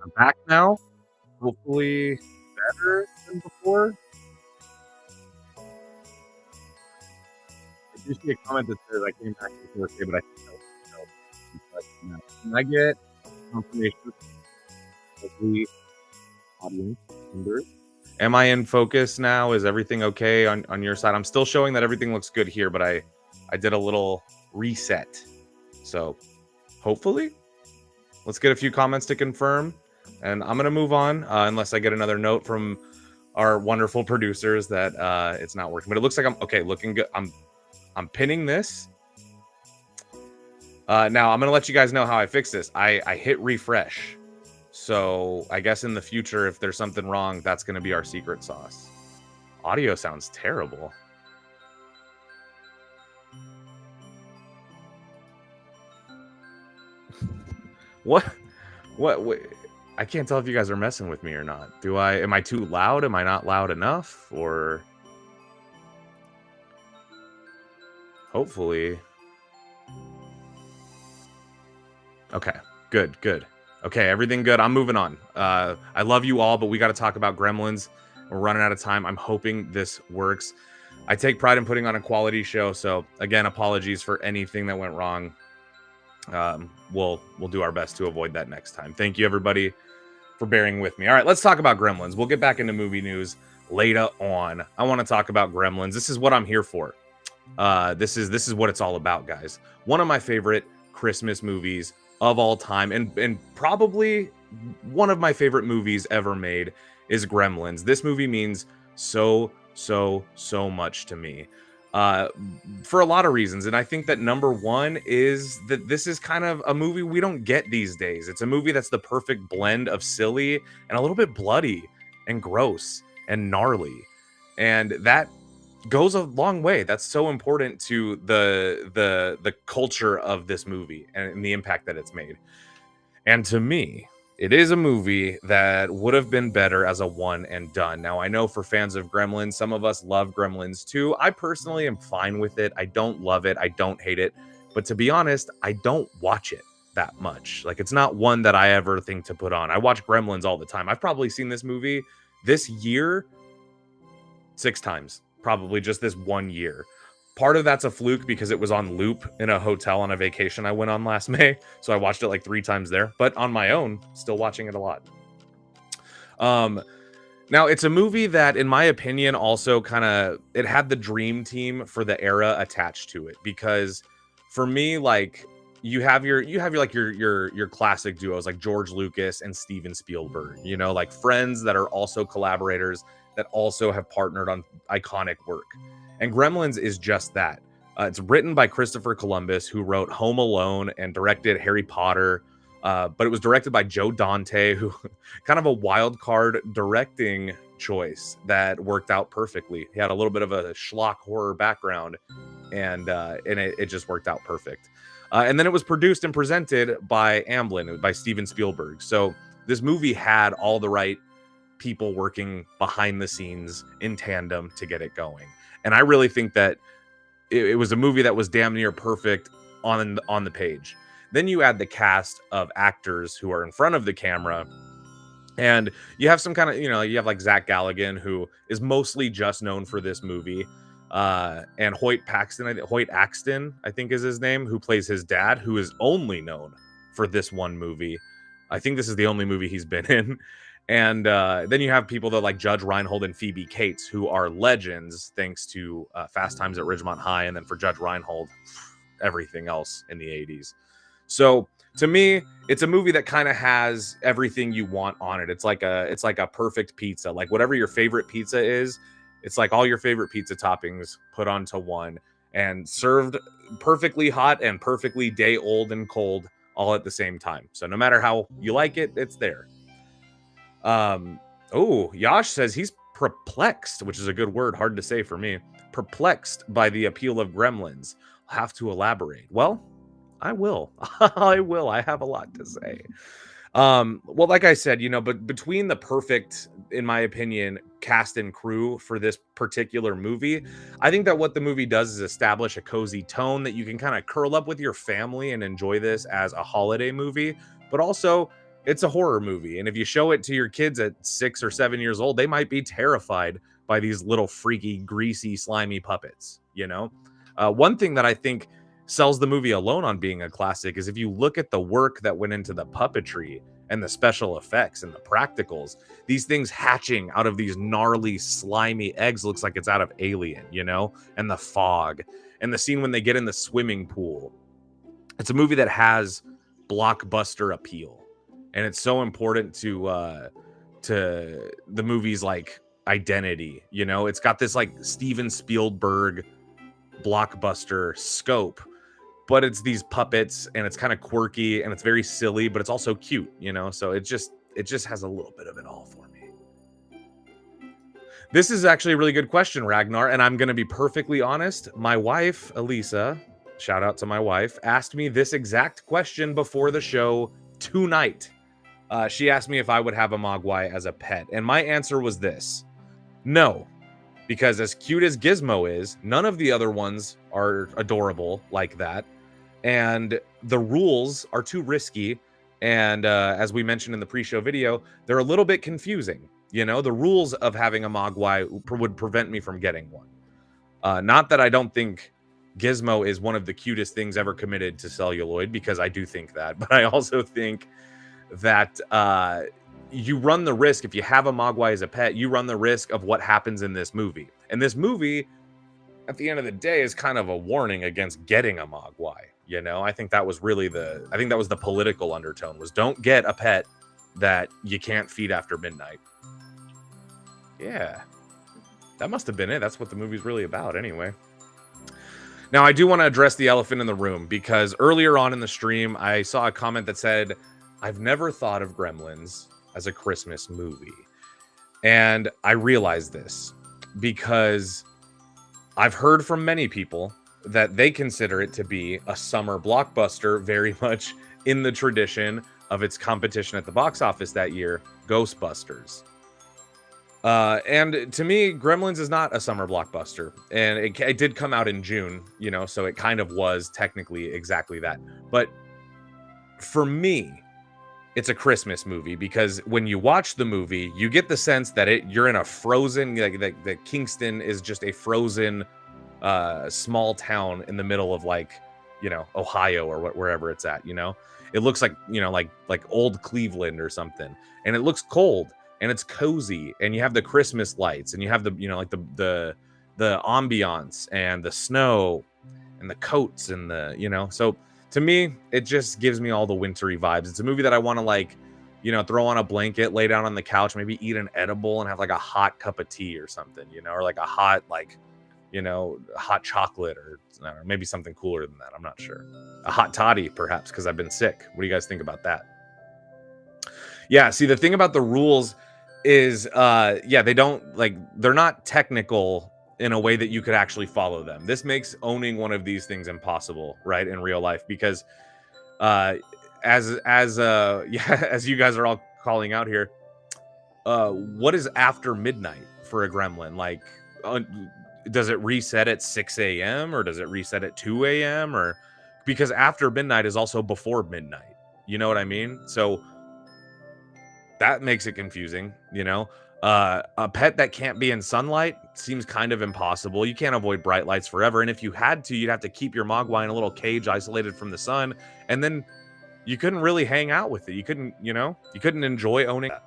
I'm back now. Hopefully better than before. I do see a comment that says I came back before today, but I think that was no. Can I get confirmation of the audience members? Am I in focus now? Is everything okay on your side? I'm still showing that everything looks good here, but I did a little reset. So hopefully, let's get a few comments to confirm. And I'm going to move on unless I get another note from our wonderful producers that it's not working. But it looks like I'm okay, looking good. I'm pinning this. Now I'm going to let you guys know how I fix this. I hit refresh. So I guess in the future, if there's something wrong, that's going to be our secret sauce. Audio sounds terrible. What? I can't tell if you guys are messing with me or not. Am I too loud? Am I not loud enough? Or hopefully. Okay, good. Okay, everything good. I'm moving on. I love you all, but we got to talk about Gremlins. We're running out of time. I'm hoping this works. I take pride in putting on a quality show. So again, apologies for anything that went wrong. We'll do our best to avoid that next time. Thank you, everybody, for bearing with me. All right, let's talk about Gremlins. We'll get back into movie news later on. I want to talk about Gremlins. This is what I'm here for. This is what it's all about, guys. One of my favorite Christmas movies of all time, and probably one of my favorite movies ever made is Gremlins. This movie means so much to me. For a lot of reasons. And I think that number one is that this is kind of a movie we don't get these days. It's a movie that's the perfect blend of silly and a little bit bloody and gross and gnarly. And that goes a long way. That's so important to the culture of this movie and the impact that it's made. And to me, it is a movie that would have been better as a one and done. Now, I know for fans of Gremlins, some of us love Gremlins too. I personally am fine with it. I don't love it. I don't hate it. But to be honest, I don't watch it that much. Like, it's not one that I ever think to put on. I watch Gremlins all the time. I've probably seen this movie this year 6 times, probably just this 1 year. Part of that's a fluke because it was on loop in a hotel on a vacation I went on last May. So I watched it like 3 times there, but on my own, still watching it a lot. Now it's a movie that, in my opinion, also it had the dream team for the era attached to it, because for me, like, you have your classic duos like George Lucas and Steven Spielberg, like friends that are also collaborators that also have partnered on iconic work. And Gremlins is just that. It's written by Christopher Columbus, who wrote Home Alone and directed Harry Potter. But it was directed by Joe Dante, who kind of a wild card directing choice that worked out perfectly. He had a little bit of a schlock horror background, and it just worked out perfect. And then it was produced and presented by Amblin, by Steven Spielberg. So this movie had all the right people working behind the scenes in tandem to get it going. And I really think that it was a movie that was damn near perfect on the page. Then you add the cast of actors who are in front of the camera, and you have some kind of, you have like Zach Galligan, who is mostly just known for this movie, and Hoyt Axton, I think is his name, who plays his dad, who is only known for this one movie. I think this is the only movie he's been in. And then you have people that like Judge Reinhold and Phoebe Cates, who are legends thanks to Fast Times at Ridgemont High, and then for Judge Reinhold, everything else in the 80s. So to me, it's a movie that kind of has everything you want on it. It's like a perfect pizza. Like, whatever your favorite pizza is, it's like all your favorite pizza toppings put onto one and served perfectly hot and perfectly day old and cold all at the same time. So no matter how you like it, it's there. Yash says he's perplexed, which is a good word, hard to say for me. Perplexed by the appeal of Gremlins. I'll have to elaborate. Well, I will. I have a lot to say. Well, like I said, but between the perfect, in my opinion, cast and crew for this particular movie, I think that what the movie does is establish a cozy tone that you can kind of curl up with your family and enjoy this as a holiday movie, but also it's a horror movie. And if you show it to your kids at 6 or 7 years old, they might be terrified by these little freaky, greasy, slimy puppets, you know? One thing that I think sells the movie alone on being a classic is if you look at the work that went into the puppetry and the special effects and the practicals, these things hatching out of these gnarly, slimy eggs looks like it's out of Alien, you know? And the fog and the scene when they get in the swimming pool. It's a movie that has blockbuster appeal. And it's so important to the movie's like identity, you know? It's got this like Steven Spielberg blockbuster scope, but it's these puppets and it's kind of quirky and it's very silly, but it's also cute, you know? So it just has a little bit of it all for me. This is actually a really good question, Ragnar, and I'm going to be perfectly honest. My wife, Elisa, shout out to my wife, asked me this exact question before the show tonight. She asked me if I would have a Mogwai as a pet, and my answer was this: no. Because as cute as Gizmo is, none of the other ones are adorable like that. And the rules are too risky. And as we mentioned in the pre-show video, they're a little bit confusing. You know, the rules of having a Mogwai would prevent me from getting one. Not that I don't think Gizmo is one of the cutest things ever committed to celluloid, because I do think that. But I also think that you run the risk, if you have a Mogwai as a pet, you run the risk of what happens in this movie. And this movie, at the end of the day, is kind of a warning against getting a Mogwai. You know, I think that was really the political undertone, was don't get a pet that you can't feed after midnight. Yeah, that must have been it. That's what the movie's really about anyway. Now, I do want to address the elephant in the room, because earlier on in the stream, I saw a comment that said, I've never thought of Gremlins as a Christmas movie. And I realized this because I've heard from many people that they consider it to be a summer blockbuster, very much in the tradition of its competition at the box office that year, Ghostbusters. And to me, Gremlins is not a summer blockbuster. And it did come out in June, you know, so it kind of was technically exactly that. But for me, it's a Christmas movie, because when you watch the movie, you get the sense that you're in a frozen, that Kingston is just a frozen small town in the middle of, like, you know, Ohio or wherever it's at, you know? It looks like, you know, like old Cleveland or something. And it looks cold and it's cozy, and you have the Christmas lights and you have the, you know, like the ambiance and the snow and the coats and the, you know, so to me, it just gives me all the wintry vibes. It's a movie that I want to, like, you know, throw on a blanket, lay down on the couch, maybe eat an edible and have like a hot cup of tea or something, you know, or like a hot, like, you know, hot chocolate, or maybe something cooler than that. I'm not sure. A hot toddy, perhaps, because I've been sick. What do you guys think about that? Yeah, see, the thing about the rules is, yeah, they don't, like, they're not technical in a way that you could actually follow them. This makes owning one of these things impossible, right, in real life, because as you guys are all calling out here, what is after midnight for a gremlin? Like, does it reset at 6 a.m. or does it reset at 2 a.m. or, because after midnight is also before midnight, you know what I mean? So that makes it confusing, you know. A pet that can't be in sunlight seems kind of impossible. You can't avoid bright lights forever. And if you had to, you'd have to keep your Mogwai in a little cage isolated from the sun. And then you couldn't really hang out with it. You couldn't, you know, you couldn't enjoy owning it.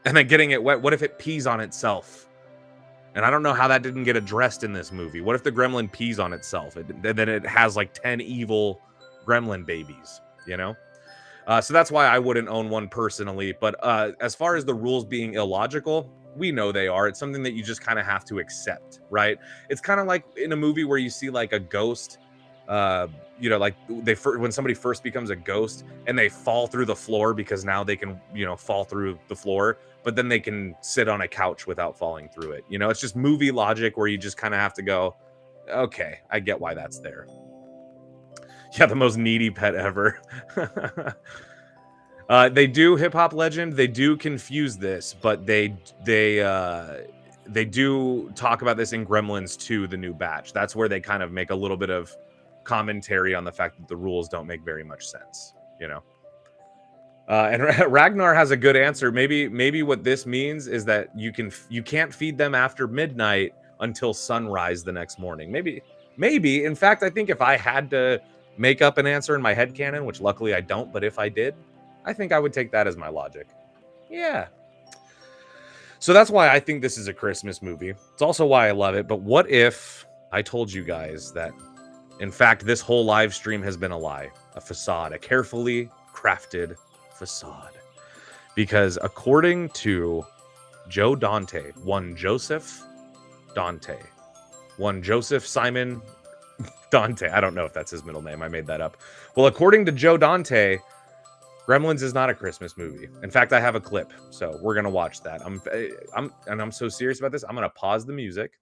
And then getting it wet. What if it pees on itself? And I don't know how that didn't get addressed in this movie. What if the gremlin pees on itself? And then it has like 10 evil gremlin babies, you know? So that's why I wouldn't own one personally. But as far as the rules being illogical, we know they are. It's something that you just kind of have to accept, right? It's kind of like in a movie where you see like a ghost, you know, like when somebody first becomes a ghost and they fall through the floor because now they can, you know, fall through the floor, but then they can sit on a couch without falling through it. You know, it's just movie logic where you just kind of have to go, okay, I get why that's there. Yeah, the most needy pet ever. They do, hip hop legend. They do confuse this, but they do talk about this in Gremlins 2, the new batch. That's where they kind of make a little bit of commentary on the fact that the rules don't make very much sense. You know. And Ragnar has a good answer. Maybe what this means is that you can't feed them after midnight until sunrise the next morning. Maybe. In fact, I think if I had to make up an answer in my headcanon, which luckily I don't, but if I did, I think I would take that as my logic. Yeah. So that's why I think this is a Christmas movie. It's also why I love it. But what if I told you guys that, in fact, this whole live stream has been a lie, a facade, a carefully crafted facade? Because according to Joe Dante, one Joseph Simon Dante. I don't know if that's his middle name. I made that up. Well, according to Joe Dante, Gremlins is not a Christmas movie. In fact, I have a clip, so we're gonna watch that. I'm so serious about this. I'm gonna pause the music,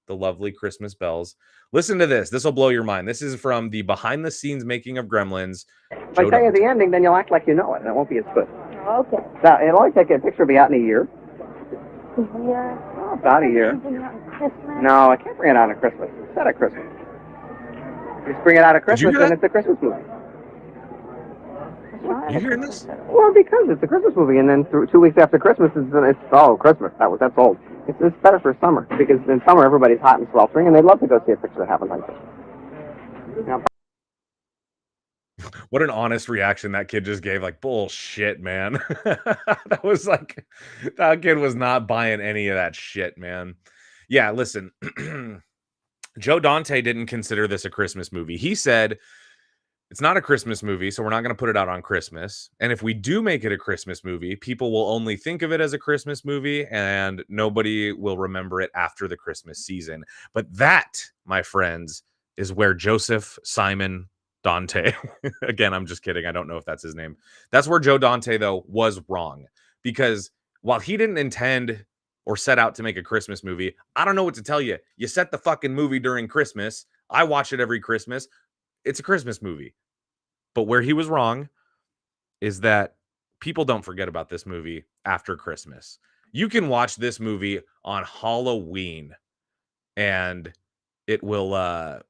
the lovely Christmas bells. Listen to this. This will blow your mind. This is from the behind-the-scenes making of Gremlins. If I tell you the ending, then you'll act like you know it, and it won't be as good. Okay. Now, it'll only take a picture will be out in a year. Yeah. Oh, about a year. No, I can't bring it out at Christmas. It's not at Christmas. Just bring it out at Christmas, then it's a Christmas movie. You hearing this? Well, because it's a Christmas movie, and then 2 weeks after Christmas, it's Christmas. That's old. It's better for summer, because in summer everybody's hot and sweltering, and they'd love to go see a picture that happens like this. Now, what an honest reaction that kid just gave. Like, bullshit, man. That kid was not buying any of that shit, man. Yeah, listen. Joe Dante didn't consider this a Christmas movie. He said, it's not a Christmas movie, so we're not going to put it out on Christmas. And if we do make it a Christmas movie, people will only think of it as a Christmas movie, and nobody will remember it after the Christmas season. But that, my friends, is where Joseph Simon Dante, again, I'm just kidding. I don't know if that's his name. That's where Joe Dante, though, was wrong. Because while he didn't intend or set out to make a Christmas movie, I don't know what to tell you. You set the fucking movie during Christmas. I watch it every Christmas. It's a Christmas movie. But where he was wrong is that people don't forget about this movie after Christmas. You can watch this movie on Halloween and it will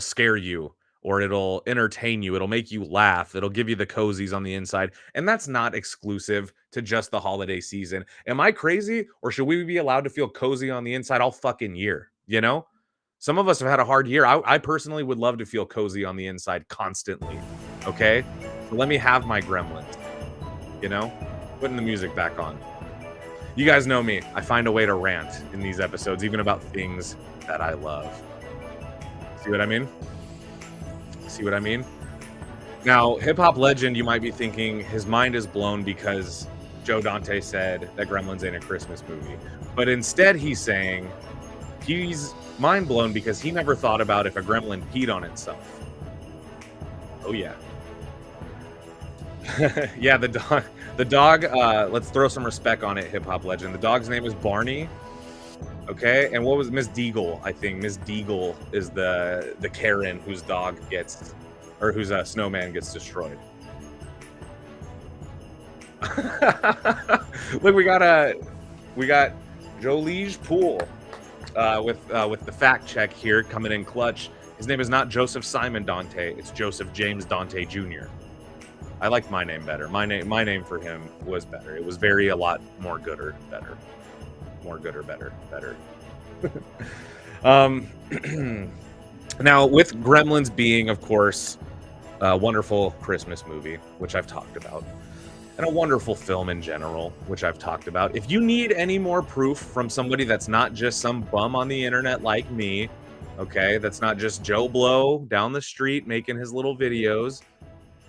scare you, or it'll entertain you. It'll make you laugh. It'll give you the cozies on the inside. And that's not exclusive to just the holiday season. Am I crazy? Or should we be allowed to feel cozy on the inside all fucking year? You know? Some of us have had a hard year. I personally would love to feel cozy on the inside constantly. Okay? So let me have my Gremlins. You know? Putting the music back on. You guys know me. I find a way to rant in these episodes, even about things that I love. See what I mean? See what I mean? Now, hip-hop legend, you might be thinking his mind is blown because Joe Dante said that Gremlins ain't a Christmas movie. But instead, he's saying he's mind blown because he never thought about if a gremlin peed on itself. Oh, yeah. Yeah, the dog, let's throw some respect on it, hip-hop legend. The dog's name is Barney. Okay, and what was Miss Deagle? I think Miss Deagle is the Karen whose dog gets, or whose snowman gets destroyed. Look, we got Jolie's Pool with the fact check here coming in clutch. His name is not Joseph Simon Dante; it's Joseph James Dante Jr. I liked my name better. My name for him was better. It was a lot more gooder, better. More gooder, better. Now, with Gremlins being, of course, a wonderful Christmas movie, which I've talked about, and a wonderful film in general, which I've talked about. If you need any more proof from somebody that's not just some bum on the internet like me, okay, that's not just Joe Blow down the street making his little videos,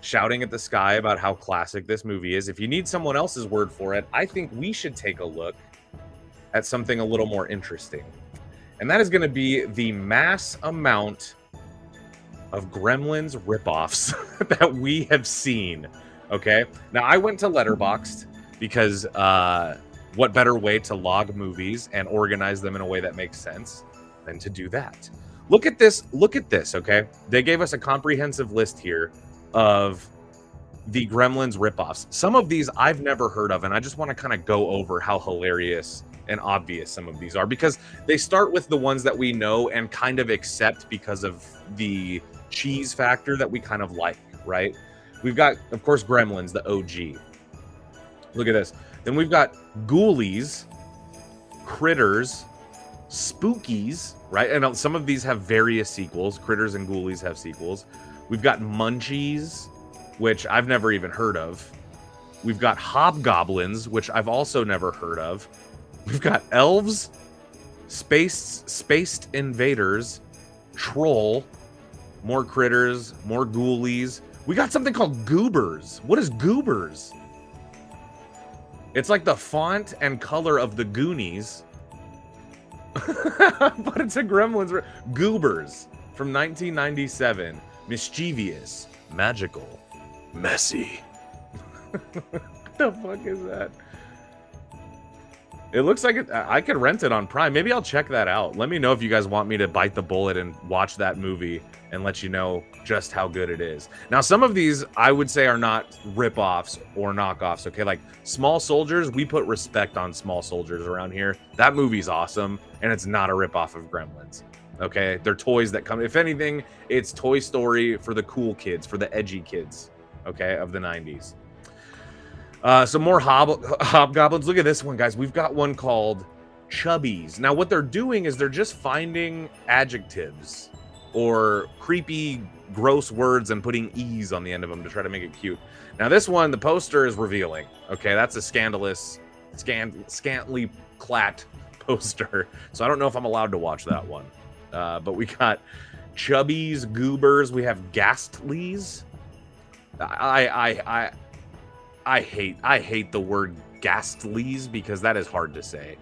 shouting at the sky about how classic this movie is. If you need someone else's word for it, I think we should take a look at something a little more interesting. And that is going to be the mass amount of Gremlins ripoffs that we have seen. Okay? Now, I went to Letterboxd because what better way to log movies and organize them in a way that makes sense than to do that? Look at this, okay? They gave us a comprehensive list here of the Gremlins ripoffs. Some of these I've never heard of, and I just want to kind of go over how hilarious and obvious some of these are, because they start with the ones that we know and kind of accept because of the cheese factor that we kind of like, right? We've got, of course, Gremlins, the OG. Look at this. Then we've got Ghoulies, Critters, Spookies, right? And some of these have various sequels. Critters and Ghoulies have sequels. We've got Munchies, which I've never even heard of. We've got Hobgoblins, which I've also never heard of. We've got Elves, Spaced Invaders, Troll, more Critters, more Ghoulies. We got something called Goobers. What is Goobers? It's like the font and color of the Goonies. But it's a Gremlins. Goobers from 1997. Mischievous, magical, messy. What the fuck is that? It looks like I could rent it on Prime. Maybe I'll check that out. Let me know if you guys want me to bite the bullet and watch that movie and let you know just how good it is. Now, some of these I would say are not rip-offs or knockoffs, okay? Like Small Soldiers, we put respect on Small Soldiers around here. That movie's awesome, and it's not a rip-off of Gremlins, okay? They're toys that come... If anything, it's Toy Story for the cool kids, for the edgy kids, okay, of the 90s. Some more hobgoblins. Look at this one, guys. We've got one called Chubbies. Now, what they're doing is they're just finding adjectives or creepy, gross words and putting E's on the end of them to try to make it cute. Now, this one, the poster is revealing. Okay, that's a scandalous, scantily clat poster. So I don't know if I'm allowed to watch that one. But we got Chubbies, Goobers. We have Ghastlies. I hate the word Ghastlies because that is hard to say.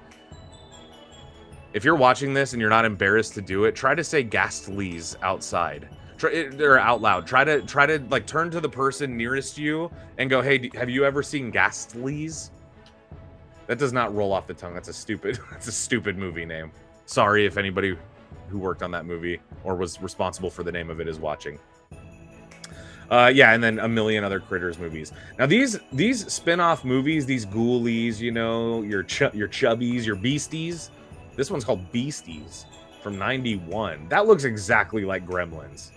If you're watching this and you're not embarrassed to do it, try to say Ghastlies outside. Or out loud. Try to like turn to the person nearest you and go, "Hey, have you ever seen Ghastlies?" That does not roll off the tongue. That's a stupid movie name. Sorry if anybody who worked on that movie or was responsible for the name of it is watching. Yeah, and then a million other Critters movies. Now these spin-off movies, these Ghoulies, you know, your Chubbies, your Beasties. This one's called Beasties from 91. That looks exactly like Gremlins.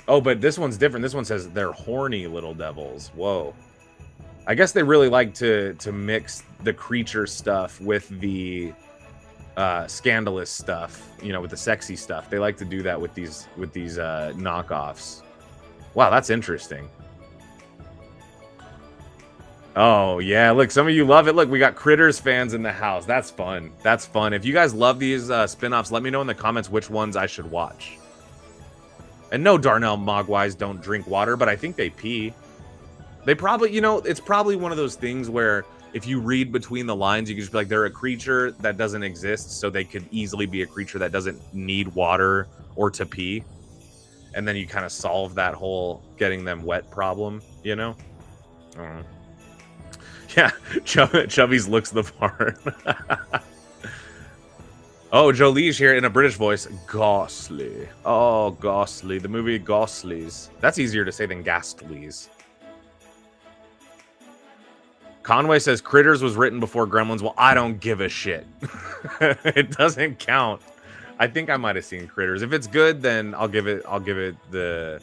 Oh, but this one's different. This one says they're horny little devils. Whoa. I guess they really like to mix the creature stuff with the scandalous stuff, you know, with the sexy stuff. They like to do that with these knockoffs. Wow, that's interesting. Oh, yeah. Look, some of you love it. Look, we got Critters fans in the house. That's fun. That's fun. If you guys love these spin-offs, let me know in the comments which ones I should watch. And no, Darnell Mogwais don't drink water, but I think they pee. They probably, you know, it's probably one of those things where if you read between the lines, you can just be like, they're a creature that doesn't exist, so they could easily be a creature that doesn't need water or to pee. And then you kind of solve that whole getting them wet problem, you know? Yeah, Chubbies looks the part. Oh, Jolie's here in a British voice. Ghastly. Oh, Ghastly. The movie Ghastlies. That's easier to say than Ghastlies. Conway says Critters was written before Gremlins. Well, I don't give a shit. It doesn't count. I think I might have seen Critters. If it's good, then I'll give it a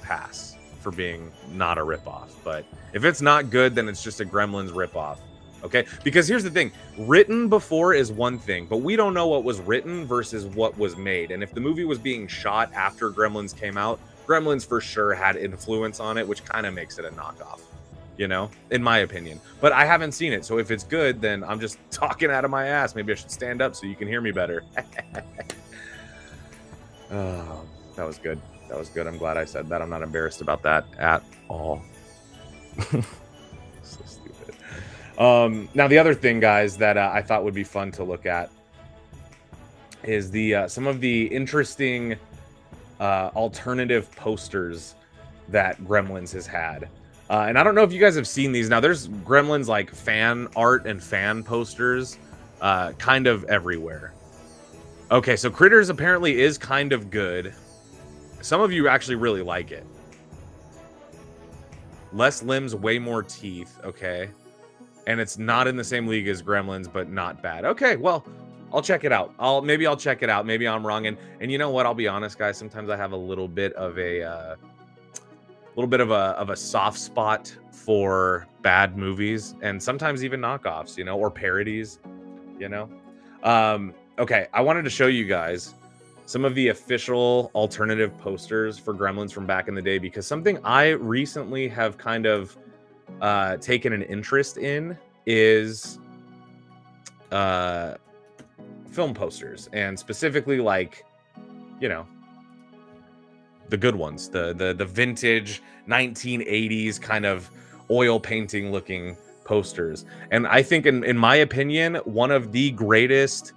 pass for being not a ripoff. But if it's not good, then it's just a Gremlins ripoff. Okay? Because here's the thing. Written before is one thing, but we don't know what was written versus what was made. And if the movie was being shot after Gremlins came out, Gremlins for sure had influence on it, which kind of makes it a knockoff. You know, in my opinion. But I haven't seen it, so if it's good, then I'm just talking out of my ass. Maybe I should stand up so you can hear me better. Oh, that was good. That was good. I'm glad I said that. I'm not embarrassed about that at all. So stupid. Now, the other thing, guys, that I thought would be fun to look at is the some of the interesting alternative posters that Gremlins has had. And I don't know if you guys have seen these. Now, there's Gremlins like fan art and fan posters kind of everywhere. Okay, so Critters apparently is kind of good. Some of you actually really like it. Less limbs, way more teeth. Okay. And it's not in the same league as Gremlins, but not bad. Okay, well, I'll check it out. Maybe I'll check it out. Maybe I'm wrong. And you know what? I'll be honest, guys. Sometimes I have a little bit of a... little bit of a soft spot for bad movies and sometimes even knockoffs, you know, or parodies, you know. Okay, I wanted to show you guys some of the official alternative posters for Gremlins from back in the day, because something I recently have kind of taken an interest in is film posters, and specifically, like, you know, the good ones, the vintage 1980s kind of oil painting looking posters. And I think, in my opinion, one of the greatest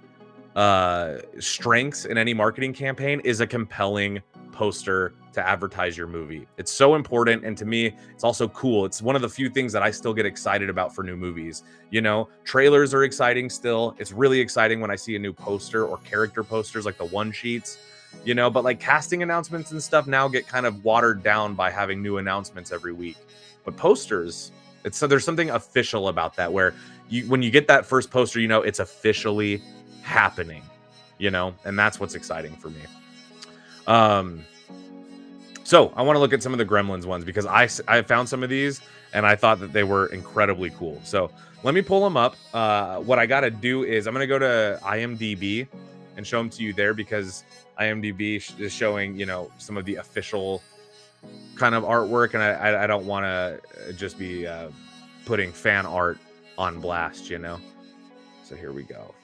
strengths in any marketing campaign is a compelling poster to advertise your movie. It's so important, and to me, it's also cool. It's one of the few things that I still get excited about for new movies. You know, trailers are exciting still. It's really exciting when I see a new poster or character posters like the one sheets, you know, but like casting announcements and stuff now get kind of watered down by having new announcements every week. But posters, there's something official about that, where when you get that first poster, you know it's officially happening, you know, and that's what's exciting for me. So I want to look at some of the Gremlins ones, because I found some of these and I thought that they were incredibly cool. So let me pull them up. What I got to do is I'm going to go to IMDb and show them to you there, because IMDb is showing, you know, some of the official kind of artwork, and I don't want to just be putting fan art on blast, you know. So here we go.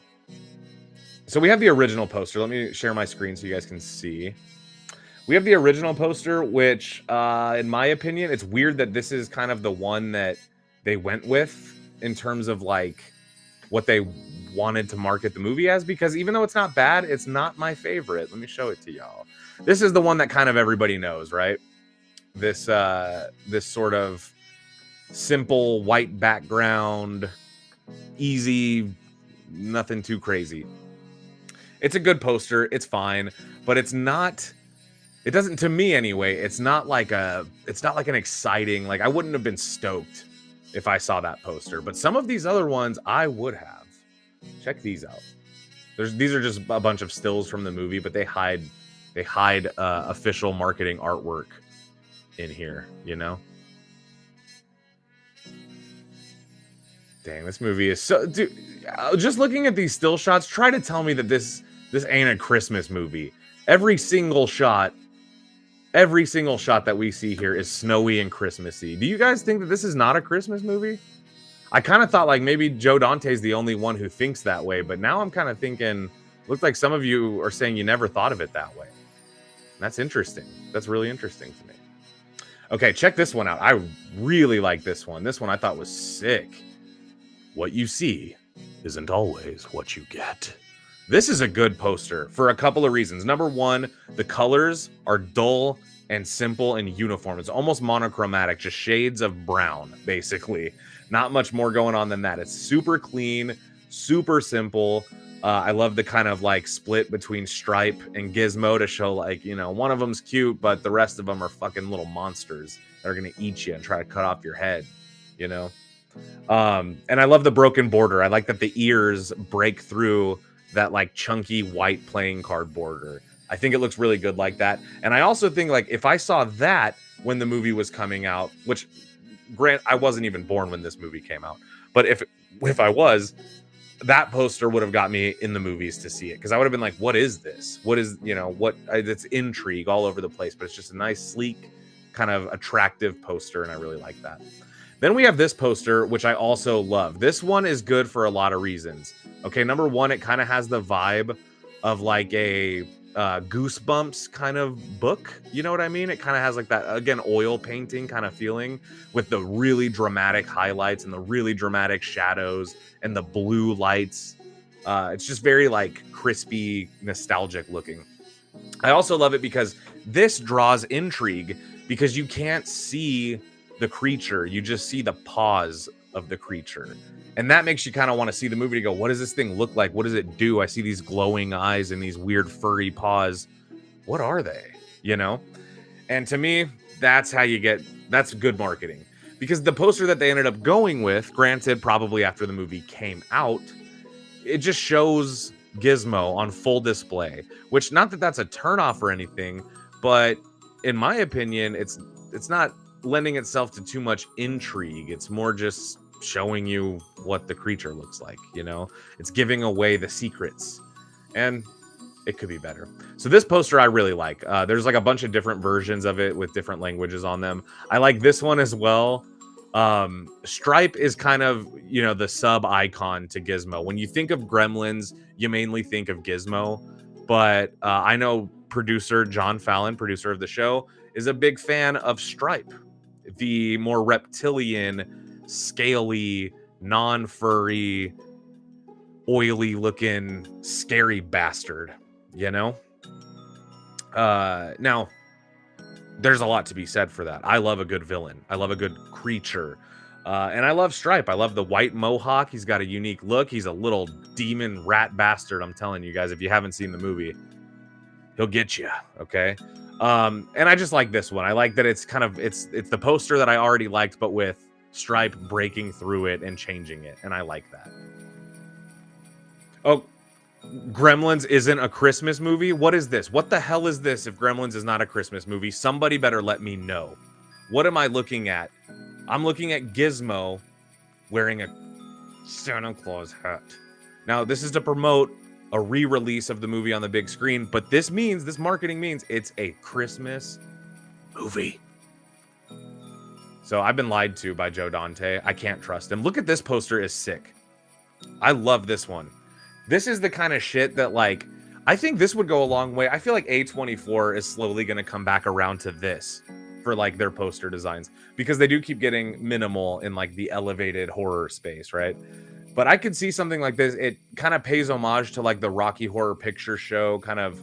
So we have the original poster. Let me share my screen so you guys can see. We have the original poster, which, in my opinion, it's weird that this is kind of the one that they went with in terms of like what they wanted to market the movie as, because even though it's not bad, it's not my favorite. Let me show it to y'all. This is the one that kind of everybody knows, right? This sort of simple white background, easy, nothing too crazy. It's a good poster. It's fine, but it's not. It doesn't, to me anyway. It's not like an exciting. Like, I wouldn't have been stoked if I saw that poster. But some of these other ones, I would have. Check these out. These are just a bunch of stills from the movie, but they hide official marketing artwork in here, you know. Dang, this movie is so, dude, just looking at these still shots, try to tell me that this ain't a Christmas movie. Every single shot that we see here is snowy and Christmassy. Do you guys think that this is not a Christmas movie? I kind of thought like maybe Joe Dante's the only one who thinks that way, but now I'm kind of thinking, looks like some of you are saying you never thought of it that way. That's interesting. That's really interesting to me. Okay, check this one out. I really like this one. This one I thought was sick. What you see isn't always what you get. This is a good poster for a couple of reasons. Number one, the colors are dull and simple and uniform. It's almost monochromatic, just shades of brown, basically. Not much more going on than that. It's super clean, super simple. I love the kind of like split between Stripe and Gizmo to show like, you know, one of them's cute, but the rest of them are fucking little monsters that are going to eat you and try to cut off your head, you know? And I love the broken border. I like that the ears break through that like chunky white playing card border. I think it looks really good like that. And I also think like if I saw that when the movie was coming out, which I wasn't even born when this movie came out, but if I was, that poster would have got me in the movies to see it, because I would have been like, what is this? What is, you know, what? It's intrigue all over the place, but it's just a nice, sleek, kind of attractive poster, and I really like that. Then we have this poster, which I also love. This one is good for a lot of reasons. Okay, number one, it kind of has the vibe of like a Goosebumps kind of book. You know what I mean? It kind of has like that, again, oil painting kind of feeling with the really dramatic highlights and the really dramatic shadows and the blue lights. It's just very like crispy, nostalgic looking. I also love it because this draws intrigue, because you can't see the creature, you just see the paws of the creature, and that makes you kind of want to see the movie to go, what does this thing look like? What does it do? I see these glowing eyes and these weird furry paws. What are they? You know? And to me, that's good marketing, because the poster that they ended up going with, granted probably after the movie came out, it just shows Gizmo on full display, which, not that that's a turnoff or anything, but in my opinion, it's not lending itself to too much intrigue. It's more just showing you what the creature looks like, you know? It's giving away the secrets. And it could be better. So this poster I really like. There's like a bunch of different versions of it with different languages on them. I like this one as well. Stripe is kind of, you know, the sub icon to Gizmo. When you think of Gremlins, you mainly think of Gizmo. But I know producer John Fallon, producer of the show, is a big fan of Stripe, the more reptilian, scaly, non-furry, oily looking, scary bastard, you know? Now, there's a lot to be said for that. I love a good villain. I love a good creature. And I love Stripe. I love the white mohawk. He's got a unique look. He's a little demon rat bastard. I'm telling you guys, if you haven't seen the movie, he'll get you, okay? And I just like this one. I like that it's kind of, it's the poster that I already liked, but with Stripe breaking through it and changing it. And I like that. Oh, Gremlins isn't a Christmas movie? What is this? What the hell is this if Gremlins is not a Christmas movie? Somebody better let me know. What am I looking at? I'm looking at Gizmo wearing a Santa Claus hat. Now, this is to promote a re-release of the movie on the big screen, but this marketing means it's a Christmas movie. So I've been lied to by Joe Dante. I can't trust him. Look at this poster, is sick. I love this one. This is the kind of shit that, like, I think this would go a long way. I feel like A24 is slowly going to come back around to this for, like, their poster designs, because they do keep getting minimal in, like, the elevated horror space, right? But I could see something like this. It kind of pays homage to, like, the Rocky Horror Picture Show kind of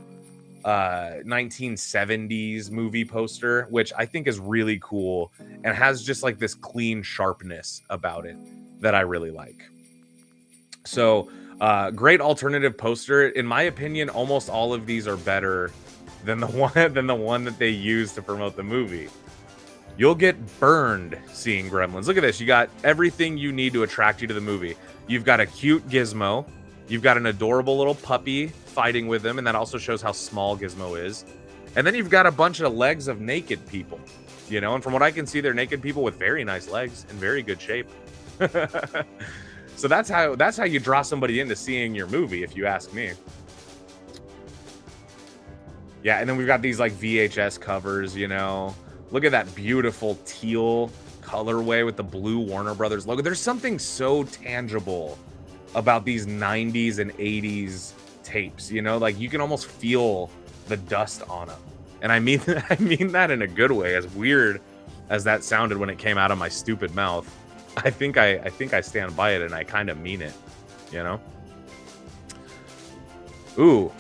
1970s movie poster, which I think is really cool and has just, like, this clean sharpness about it that I really like. So, great alternative poster. In my opinion, almost all of these are better than the one that they use to promote the movie. You'll get burned seeing Gremlins. Look at this. You got everything you need to attract you to the movie. You've got a cute Gizmo. You've got an adorable little puppy fighting with him, and that also shows how small Gizmo is. And then you've got a bunch of legs of naked people, you know, and from what I can see, they're naked people with very nice legs in very good shape. So that's how you draw somebody into seeing your movie, if you ask me. Yeah, and then we've got these, like, VHS covers, you know. Look at that beautiful teal colorway with the blue Warner Brothers logo. There's something so tangible about these 90s and 80s tapes, you know? Like, you can almost feel the dust on them. And I mean that in a good way, as weird as that sounded when it came out of my stupid mouth. I think I stand by it, and I kind of mean it, you know? Ooh,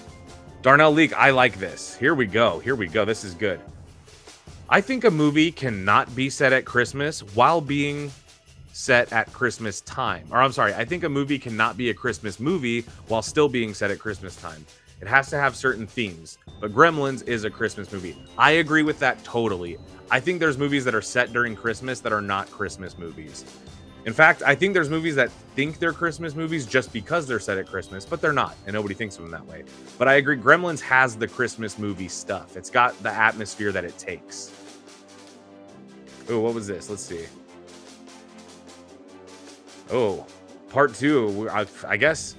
Darnell Leak, I like this. Here we go. This is good. I think a movie cannot be set at Christmas while being set at Christmas time. Or I'm sorry, I think a movie cannot be a Christmas movie while still being set at Christmas time. It has to have certain themes, but Gremlins is a Christmas movie. I agree with that totally. I think there's movies that are set during Christmas that are not Christmas movies. In fact, I think there's movies that think they're Christmas movies just because they're set at Christmas, but they're not, and nobody thinks of them that way. But I agree, Gremlins has the Christmas movie stuff. It's got the atmosphere that it takes. Oh, what was this? Let's see. Oh, part 2. I guess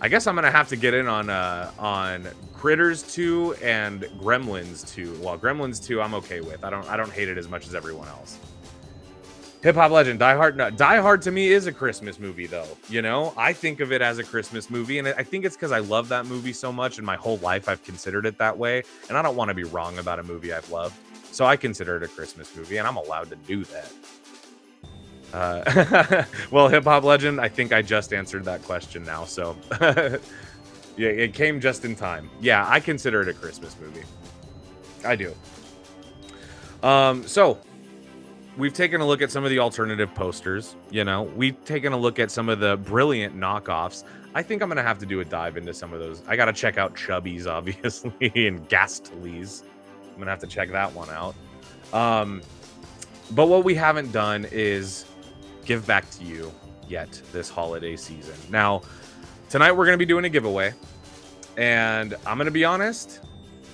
I'm gonna have to get in on Critters 2 and Gremlins 2. Well, Gremlins 2 I'm okay with. I don't hate it as much as everyone else. Hip Hop Legend, Die Hard. No, Die Hard to me is a Christmas movie, though. You know, I think of it as a Christmas movie, and I think it's because I love that movie so much, and my whole life I've considered it that way, and I don't want to be wrong about a movie I've loved. So I consider it a Christmas movie, and I'm allowed to do that. Well, Hip Hop Legend, I think I just answered that question now, so yeah, it came just in time. Yeah, I consider it a Christmas movie. I do. So we've taken a look at some of the alternative posters. You know, we've taken a look at some of the brilliant knockoffs. I think I'm gonna have to do a dive into some of those. I gotta check out Chubby's, obviously, and Ghastly's. I'm gonna have to check that one out. But what we haven't done is give back to you yet this holiday season. Now, tonight we're gonna be doing a giveaway, and I'm gonna be honest,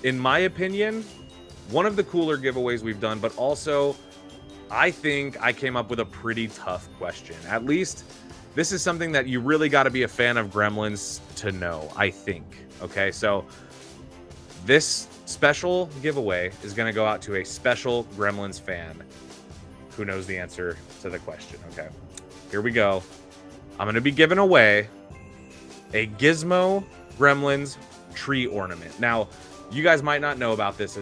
in my opinion, one of the cooler giveaways we've done, but also I think I came up with a pretty tough question. At least this is something that you really got to be a fan of Gremlins to know, I think. Okay, so this special giveaway is going to go out to a special Gremlins fan who knows the answer to the question. Okay, here we go. I'm going to be giving away a Gizmo Gremlins tree ornament. Now, you guys might not know about this,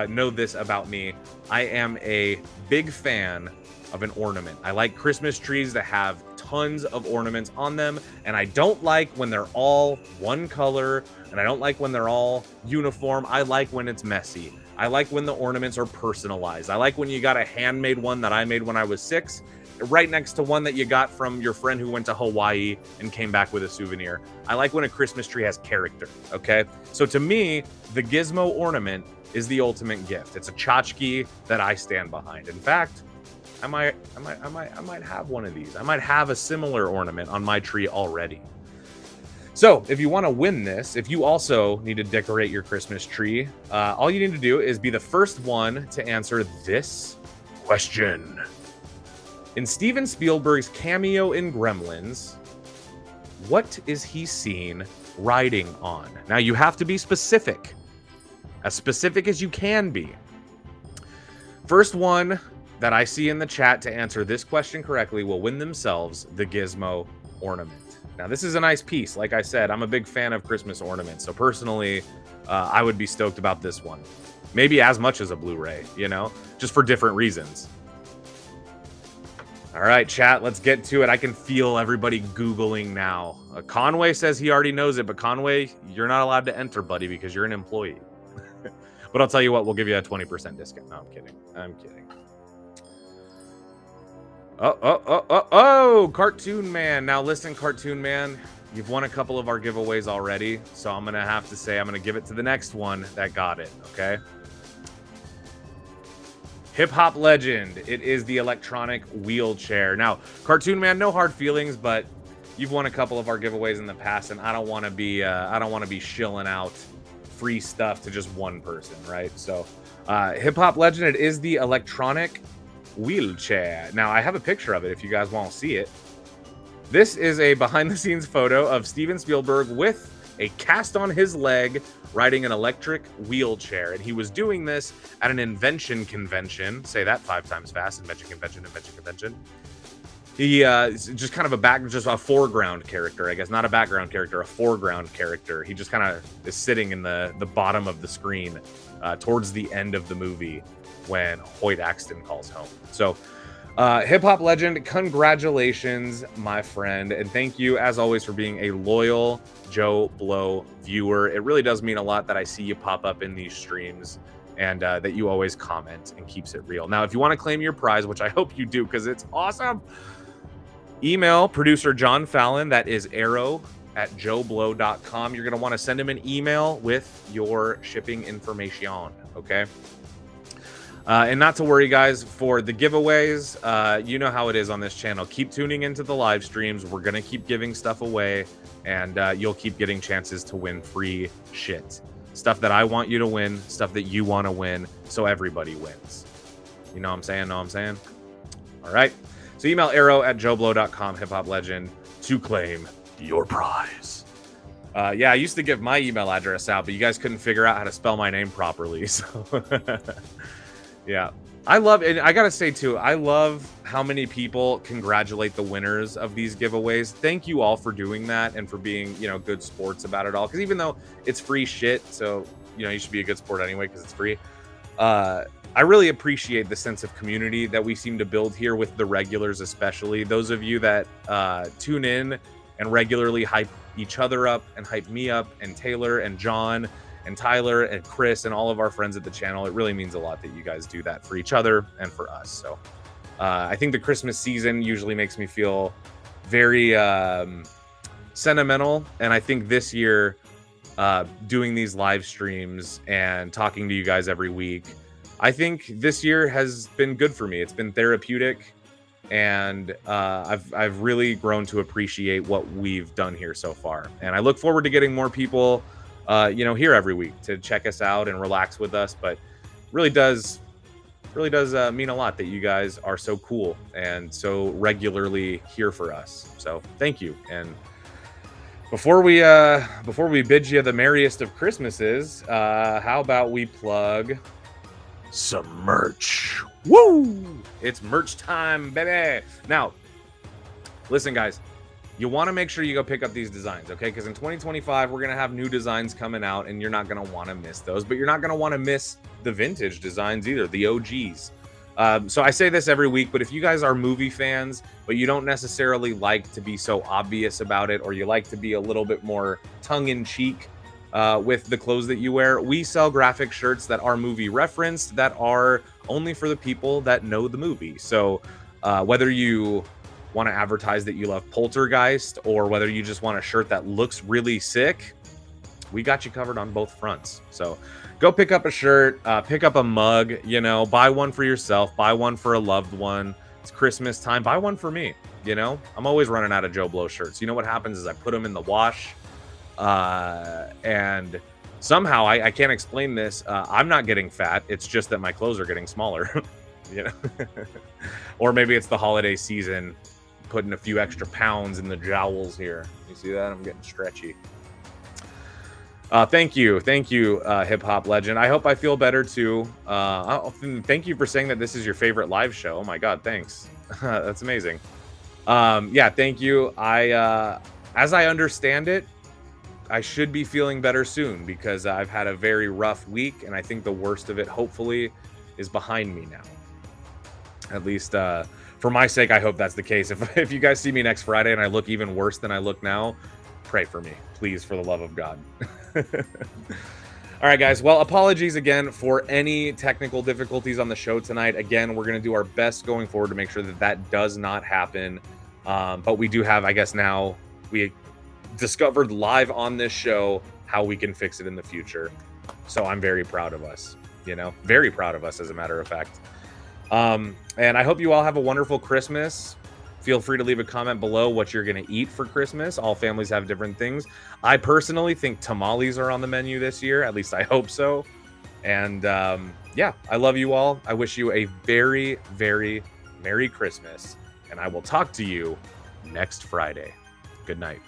know this about me. I am a big fan of an ornament. I like Christmas trees that have tons of ornaments on them, and I don't like when they're all one color, and I don't like when they're all uniform. I like when it's messy. I like when the ornaments are personalized. I like when you got a handmade one that I made when I was 6, right next to one that you got from your friend who went to Hawaii and came back with a souvenir. I like when a Christmas tree has character, okay? So to me, the Gizmo ornament is the ultimate gift. It's a tchotchke that I stand behind. In fact, I might have one of these. I might have a similar ornament on my tree already. So if you want to win this, if you also need to decorate your Christmas tree, all you need to do is be the first one to answer this question. In Steven Spielberg's cameo in Gremlins, what is he seen riding on? Now you have to be specific as you can be. First one that I see in the chat to answer this question correctly will win themselves the Gizmo ornament. Now, this is a nice piece. Like I said, I'm a big fan of Christmas ornaments. So personally, I would be stoked about this one. Maybe as much as a Blu-ray, you know, just for different reasons. All right, chat, let's get to it. I can feel everybody Googling now. Conway says he already knows it, but Conway, you're not allowed to enter, buddy, because you're an employee. But I'll tell you what, we'll give you a 20% discount. No, I'm kidding. I'm kidding. Oh, Cartoon Man. Now listen, Cartoon Man, you've won a couple of our giveaways already, so I'm going to have to say I'm going to give it to the next one that got it, okay? Hip-hop legend. It is the electronic wheelchair. Now, Cartoon Man, no hard feelings, but you've won a couple of our giveaways in the past, and I don't want to be shilling out free stuff to just one person, right? So, Hip-hop legend, it is the electronic wheelchair. Now, I have a picture of it if you guys want to see it. This is a behind-the-scenes photo of Steven Spielberg with a cast on his leg riding an electric wheelchair, and he was doing this at an invention convention. Say that 5 times fast. Invention convention. He just kind of just a foreground character, I guess. Not a background character, a foreground character. He just kind of is sitting in the bottom of the screen towards the end of the movie when Hoyt Axton calls home. So, hip-hop legend, congratulations, my friend. And thank you, as always, for being a loyal Joe Blow viewer. It really does mean a lot that I see you pop up in these streams and that you always comment and keeps it real. Now, if you want to claim your prize, which I hope you do because it's awesome, email producer John Fallon. That is arrow@joeblow.com. You're going to want to send him an email with your shipping information, okay? And not to worry, guys, for the giveaways, you know how it is on this channel. Keep tuning into the live streams. We're going to keep giving stuff away, and you'll keep getting chances to win free shit. Stuff that I want you to win, stuff that you want to win, so everybody wins. You know what I'm saying? Know what I'm saying? All right. So email arrow@joeblow.com, hip-hop legend, to claim your prize. Yeah, I used to give my email address out, but you guys couldn't figure out how to spell my name properly, so... Yeah, I love it. I gotta say too, I love how many people congratulate the winners of these giveaways. Thank you all for doing that and for being, you know, good sports about it all. Because even though it's free shit, so you know you should be a good sport anyway because it's free. I really appreciate the sense of community that we seem to build here with the regulars, especially those of you that tune in and regularly hype each other up and hype me up and Taylor and John and Tyler and Chris and all of our friends at the channel. It really means a lot that you guys do that for each other and for us. So I think the Christmas season usually makes me feel very sentimental. And I think this year, doing these live streams and talking to you guys every week, I think this year has been good for me. It's been therapeutic. And I've really grown to appreciate what we've done here so far. And I look forward to getting more people you know, here every week to check us out and relax with us. But really does really does mean a lot that you guys are so cool and so regularly here for us. So thank you. And before we bid you the merriest of Christmases, how about we plug some merch? Woo! It's merch time, baby. Now, listen, guys. You want to make sure you go pick up these designs, okay? Because in 2025, we're going to have new designs coming out, and you're not going to want to miss those. But you're not going to want to miss the vintage designs either, the OGs. So I say this every week, but if you guys are movie fans, but you don't necessarily like to be so obvious about it, or you like to be a little bit more tongue-in-cheek with the clothes that you wear, we sell graphic shirts that are movie referenced, that are only for the people that know the movie. So whether you want to advertise that you love Poltergeist, or whether you just want a shirt that looks really sick, we got you covered on both fronts. So go pick up a shirt, pick up a mug, you know, buy one for yourself, buy one for a loved one. It's Christmas time, buy one for me. You know, I'm always running out of Joe Blow shirts. You know what happens is I put them in the wash, and somehow I can't explain this. I'm not getting fat. It's just that my clothes are getting smaller, you know, or maybe it's the holiday season, putting a few extra pounds in the jowls here. You see that? I'm getting stretchy. Thank you, hip hop legend. I hope I feel better too. Thank you for saying that this is your favorite live show. Oh my god, thanks. That's amazing. Yeah, thank you. As I understand it, I should be feeling better soon, because I've had a very rough week, and I think the worst of it, hopefully, is behind me now. At least, for my sake, I hope that's the case. If you guys see me next Friday and I look even worse than I look now, pray for me, please, for the love of God. All right, guys. Well, apologies again for any technical difficulties on the show tonight. Again, we're going to do our best going forward to make sure that that does not happen. But we do have, I guess now, we discovered live on this show how we can fix it in the future. So I'm very proud of us, you know, very proud of us, as a matter of fact. And I hope you all have a wonderful Christmas. Feel free to leave a comment below what you're going to eat for Christmas. All families have different things. I personally think tamales are on the menu this year. At least I hope so. And yeah, I love you all. I wish you a very, very Merry Christmas. And I will talk to you next Friday. Good night.